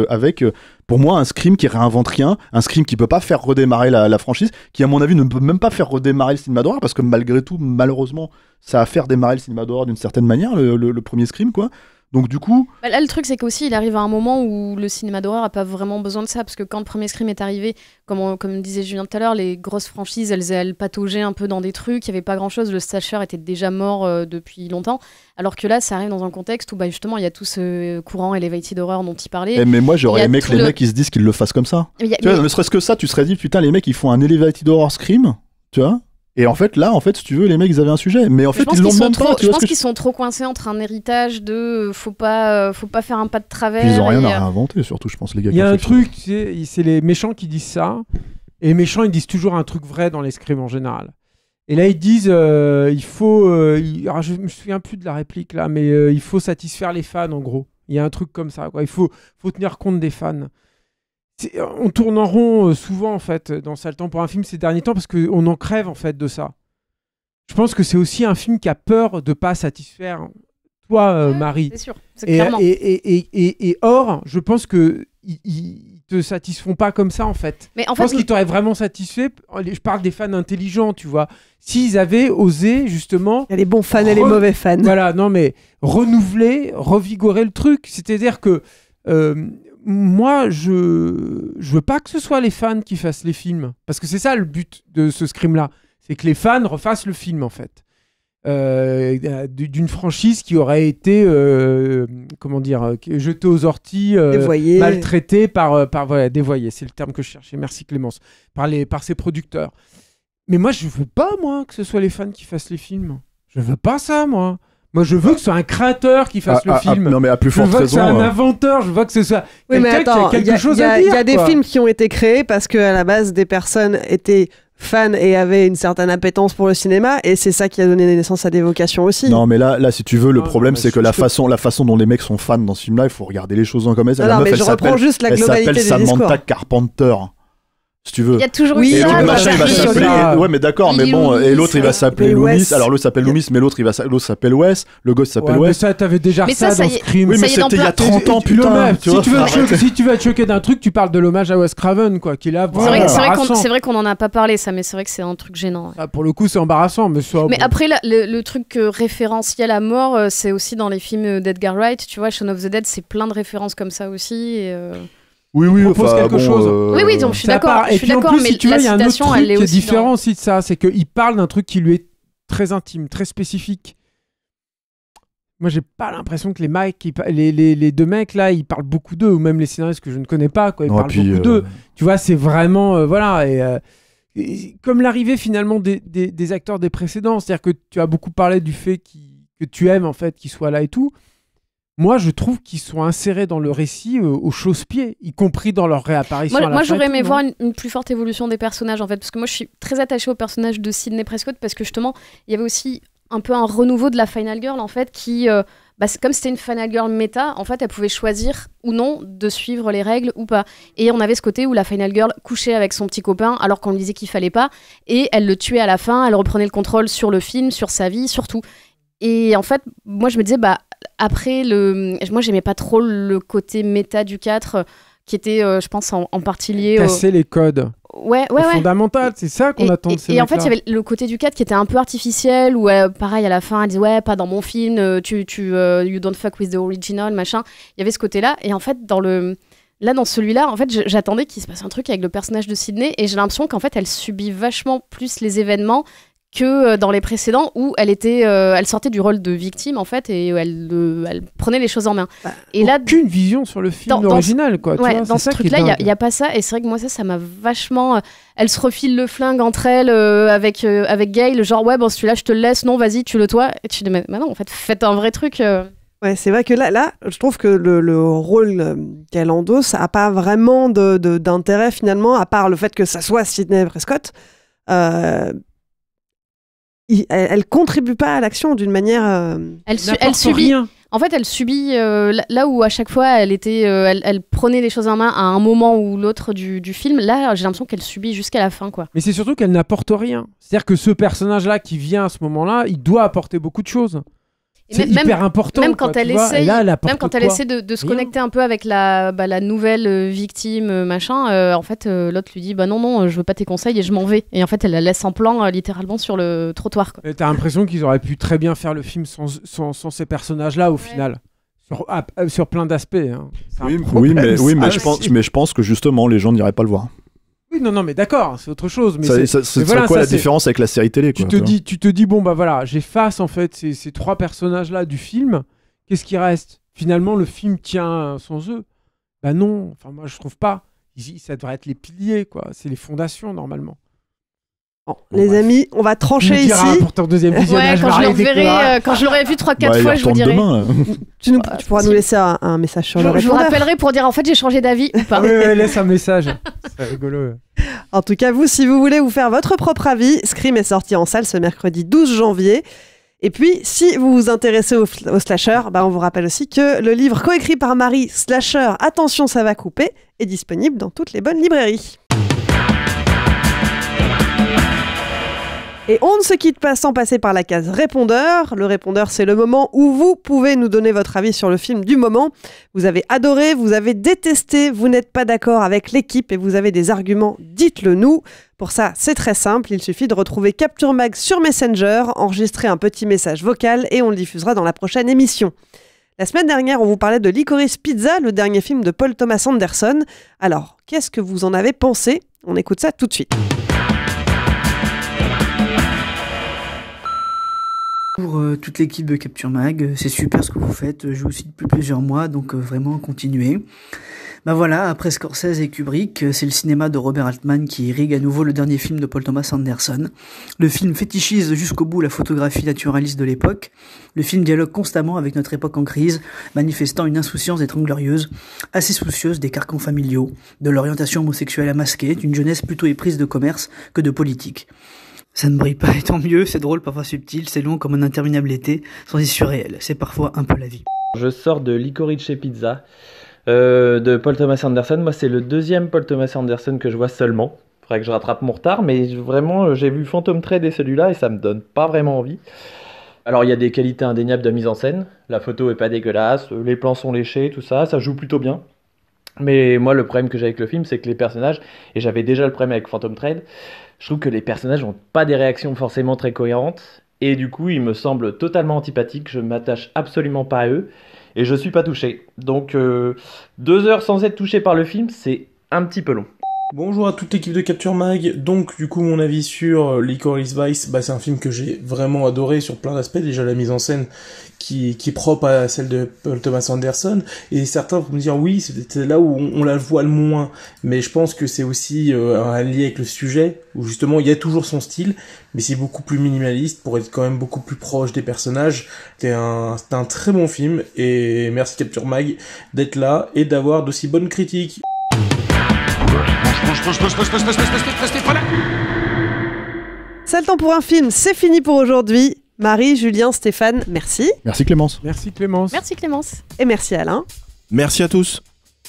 pour moi, un Scream qui réinvente rien, un Scream qui peut pas faire redémarrer la franchise, qui, à mon avis, ne peut même pas faire redémarrer le cinéma d'horreur, parce que malgré tout, malheureusement, ça a fait redémarrer le cinéma d'horreur d'une certaine manière, le premier Scream, quoi. Donc du coup... Là, le truc, c'est qu'aussi, il arrive à un moment où le cinéma d'horreur n'a pas vraiment besoin de ça, parce que quand le premier Scream est arrivé, comme disait Julien tout à l'heure, les grosses franchises, elles pataugeaient un peu dans des trucs, il n'y avait pas grand-chose, le slasher était déjà mort depuis longtemps, alors que là, ça arrive dans un contexte où justement, il y a tout ce courant elevated horror dont il parlait. Mais moi, j'aurais aimé que les mecs, ils se disent qu'ils le fassent comme ça. Tu vois, ne serait-ce que ça, tu serais dit, putain, les mecs, ils font un elevated horror Scream, tu vois. Et en fait, là, si tu veux, les mecs, ils avaient un sujet. Mais en fait, ils l'ont même pas. Je pense qu'ils sont trop coincés entre un héritage de faut pas faire un pas de travers. Puis ils ont rien à réinventer, surtout, je pense, les gars. Il y a un truc, c'est les méchants qui disent ça. Et les méchants, ils disent toujours un truc vrai dans les scrims en général. Et là, ils disent il faut. Alors, je me souviens plus de la réplique là, mais il faut satisfaire les fans, en gros. Il y a un truc comme ça, quoi. Il faut tenir compte des fans. On tourne en rond souvent en fait dans Sale Temps pour un film ces derniers temps parce qu'on en crève en fait de ça. Je pense que c'est aussi un film qui a peur de pas satisfaire toi, Marie. C'est sûr, c'est clairement. Et or, je pense que ils te satisfont pas comme ça en fait. Mais je pense qu'ils t'auraient vraiment satisfait. Je parle des fans intelligents, tu vois. S'ils avaient osé justement. Il y a les bons fans et les mauvais fans. Voilà, non mais renouveler, revigorer le truc. C'est-à-dire que moi, je veux pas que ce soit les fans qui fassent les films. Parce que c'est ça le but de ce Scream-là. C'est que les fans refassent le film, en fait. D'une franchise qui aurait été, jetée aux orties, maltraitée dévoyée. C'est le terme que je cherchais. Merci Clémence. Par ses producteurs. Mais moi, je veux pas, que ce soit les fans qui fassent les films. Je veux pas ça, moi. Moi, je veux que ce soit un créateur qui fasse le film. Non, mais à plus forte raison. Je veux que ce soit un inventeur. Je veux que ce soit quelqu'un qui a quelque chose à dire. Il y a des films qui ont été créés parce qu'à la base, des personnes étaient fans et avaient une certaine appétence pour le cinéma. Et c'est ça qui a donné naissance à des vocations aussi. Non, mais là si tu veux, le problème, c'est que la façon dont les mecs sont fans dans ce film-là, il faut regarder les choses comme elles. Non, mais je reprends juste la globalité des discours. Samantha Carpenter. Si tu veux. Il y a toujours oui, et ça. Le machin, il va s'appeler. Ouais, mais d'accord, mais bon. Et l'autre, il va s'appeler Loomis. Alors l'autre s'appelle Loomis, mais l'autre s'appelle Wes. Le gosse s'appelle Wes. Mais ça, t'avais déjà ça dans Scream. Oui, mais c'était il y a 30 ans, putain. Si tu veux te choquer d'un truc, tu parles de l'hommage à Wes Craven, quoi. Qui là. C'est vrai qu'on en a pas parlé, ça, mais c'est vrai que c'est un truc gênant. Pour le coup, c'est embarrassant, mais ça. Mais après, le truc référentiel à mort, c'est aussi dans les films d'Edgar Wright. Tu vois, Shaun of the Dead, c'est plein de références comme ça aussi. Oui, propose quelque chose. Oui, donc je suis d'accord. Je suis d'accord, mais la citation, elle est aussi différent aussi de ça, c'est qu'il parle d'un truc qui lui est très intime, très spécifique. Moi, j'ai pas l'impression que les deux mecs là, ils parlent beaucoup d'eux, ou même les scénaristes que je ne connais pas, quoi, ils parlent beaucoup d'eux. Tu vois, c'est vraiment voilà. Et comme l'arrivée finalement des acteurs des précédents, c'est-à-dire que tu as beaucoup parlé du fait que tu aimes en fait qu'ils soient là et tout. Moi, je trouve qu'ils sont insérés dans le récit au chausse-pied, y compris dans leur réapparition. Moi, j'aurais aimé voir une plus forte évolution des personnages, en fait, parce que moi, je suis très attachée au personnage de Sidney Prescott, parce que justement, il y avait aussi un peu un renouveau de la Final Girl, en fait, qui, comme c'était une Final Girl méta, en fait, elle pouvait choisir ou non de suivre les règles ou pas. Et on avait ce côté où la Final Girl couchait avec son petit copain, alors qu'on lui disait qu'il fallait pas, et elle le tuait à la fin, elle reprenait le contrôle sur le film, sur sa vie, sur tout. Et en fait, moi, je me disais, après, moi, j'aimais pas trop le côté méta du 4, qui était, je pense, en partie lié casser les codes. Ouais. Fondamental, c'est ça qu'on attend de ces mecs-là. Et en fait, il y avait le côté du 4 qui était un peu artificiel, où, pareil, à la fin, elle disait, ouais, pas dans mon film, you don't fuck with the original, machin. Il y avait ce côté-là. Et en fait, là, dans celui-là, en fait, j'attendais qu'il se passe un truc avec le personnage de Sidney, et j'ai l'impression qu'en fait, elle subit vachement plus les événements que dans les précédents où elle sortait du rôle de victime en fait et elle prenait les choses en main. Et là, aucune vision sur le film original quoi. Ouais, dans ce truc-là, il y a pas ça et c'est vrai que moi ça m'a vachement. Elles se refilent le flingue entre elles avec Gail, genre ouais bon celui-là je te le laisse, non vas-y tu le toi. Et tu dis mais non en fait faites un vrai truc. Ouais, c'est vrai que là, je trouve que le rôle qu'elle endosse a pas vraiment d'intérêt finalement, à part le fait que ça soit Sidney Prescott. Elle contribue pas à l'action d'une manière. Elle subit rien. En fait, elle subit là où à chaque fois elle prenait les choses en main à un moment ou l'autre du film. Là, j'ai l'impression qu'elle subit jusqu'à la fin, quoi. Mais c'est surtout qu'elle n'apporte rien. C'est-à-dire que ce personnage-là qui vient à ce moment-là, il doit apporter beaucoup de choses. C'est hyper important. Même quand elle essaie, elle essaie de se connecter un peu avec la nouvelle victime, machin, en fait, l'autre lui dit bah non, je veux pas tes conseils et je m'en vais. Et en fait, elle la laisse en plan littéralement sur le trottoir, quoi. T'as l'impression qu'ils auraient pu très bien faire le film sans ces personnages-là au final. Sur plein d'aspects. Hein. Oui, mais je pense que justement, les gens n'iraient pas le voir. Oui, non, mais d'accord, c'est autre chose. Mais ce serait quoi la différence avec la série télé, quoi, tu te dis, bon, bah voilà, j'efface en fait ces trois personnages-là du film. Qu'est-ce qui reste ? Finalement, le film tient sans eux. Bah non, enfin, moi, je trouve pas. Ça devrait être les piliers, quoi. C'est les fondations, normalement. Bon, les amis, on va trancher ici. Pour ton deuxième visionnage, quand je l'aurai vu 3-4 fois, je vous dirai. Tu pourras nous laisser un message sur le répondeur. Je vous rappellerai pour dire en fait j'ai changé d'avis ou pas. Oui, laisse un message. C'est rigolo. En tout cas, vous, si vous voulez vous faire votre propre avis, Scream est sorti en salle ce mercredi 12 janvier. Et puis, si vous vous intéressez au slasher, on vous rappelle aussi que le livre coécrit par Marie, Slasher, attention ça va couper, est disponible dans toutes les bonnes librairies. Et on ne se quitte pas sans passer par la case répondeur. Le répondeur, c'est le moment où vous pouvez nous donner votre avis sur le film du moment. Vous avez adoré, vous avez détesté, vous n'êtes pas d'accord avec l'équipe et vous avez des arguments, dites-le nous. Pour ça, c'est très simple, il suffit de retrouver Capture Mag sur Messenger, enregistrer un petit message vocal et on le diffusera dans la prochaine émission. La semaine dernière, on vous parlait de Licorice Pizza, le dernier film de Paul Thomas Anderson. Alors, qu'est-ce que vous en avez pensé ? On écoute ça tout de suite. Pour toute l'équipe de Capture Mag, c'est super ce que vous faites, je vous suis depuis plusieurs mois, donc vraiment continuez. Voilà, après Scorsese et Kubrick, c'est le cinéma de Robert Altman qui irrigue à nouveau le dernier film de Paul Thomas Anderson. Le film fétichise jusqu'au bout la photographie naturaliste de l'époque. Le film dialogue constamment avec notre époque en crise, manifestant une insouciance étranglérieuse, assez soucieuse des carcans familiaux, de l'orientation homosexuelle à masquer, d'une jeunesse plutôt éprise de commerce que de politique. Ça ne brille pas et tant mieux, c'est drôle, parfois subtil, c'est long comme un interminable été, sans y surréel, c'est parfois un peu la vie. Je sors de Licorice Pizza, de Paul Thomas Anderson. Moi c'est le deuxième Paul Thomas Anderson que je vois seulement. Faudrait que je rattrape mon retard, mais vraiment j'ai vu Phantom Thread et celui-là et ça me donne pas vraiment envie. Alors il y a des qualités indéniables de mise en scène, la photo est pas dégueulasse, les plans sont léchés, tout ça, ça joue plutôt bien. Mais moi le problème que j'ai avec le film c'est que les personnages, et j'avais déjà le problème avec Phantom Thread, je trouve que les personnages n'ont pas des réactions forcément très cohérentes, et du coup ils me semblent totalement antipathiques, je m'attache absolument pas à eux, et je suis pas touché. Donc 2 heures sans être touché par le film, c'est un petit peu long. Bonjour à toute l'équipe de Capture Mag. Donc du coup mon avis sur Licorice Vice, c'est un film que j'ai vraiment adoré sur plein d'aspects. Déjà la mise en scène qui est propre à celle de Paul Thomas Anderson, et certains vont me dire oui c'est là où on la voit le moins, mais je pense que c'est aussi un lien avec le sujet où justement il y a toujours son style, mais c'est beaucoup plus minimaliste pour être quand même beaucoup plus proche des personnages. C'est un très bon film et merci Capture Mag d'être là et d'avoir d'aussi bonnes critiques. C'est le temps pour un film, c'est fini pour aujourd'hui. Marie, Julien, Stéphane, merci. Merci Clémence. Merci Clémence. Merci Clémence. Et merci Alain. Merci à tous.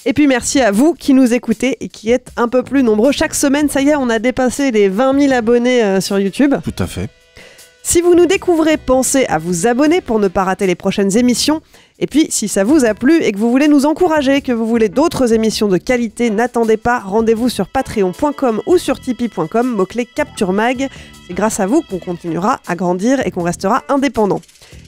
Et puis merci à vous qui nous écoutez et qui êtes un peu plus nombreux. Chaque semaine, ça y est, on a dépassé les 20 000 abonnés sur YouTube. Tout à fait. Si vous nous découvrez, pensez à vous abonner pour ne pas rater les prochaines émissions. Et puis, si ça vous a plu et que vous voulez nous encourager, que vous voulez d'autres émissions de qualité, n'attendez pas, rendez-vous sur patreon.com ou sur tipeee.com, mot-clé Capture Mag. C'est grâce à vous qu'on continuera à grandir et qu'on restera indépendant.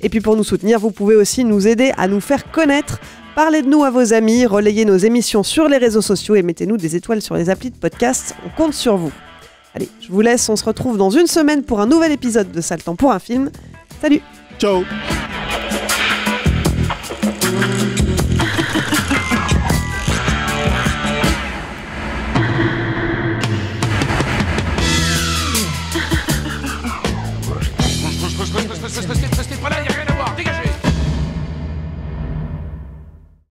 Et puis pour nous soutenir, vous pouvez aussi nous aider à nous faire connaître. Parlez de nous à vos amis, relayez nos émissions sur les réseaux sociaux et mettez-nous des étoiles sur les applis de podcast. On compte sur vous. Allez, je vous laisse, on se retrouve dans une semaine pour un nouvel épisode de Ça le temps pour un film. Salut! Ciao!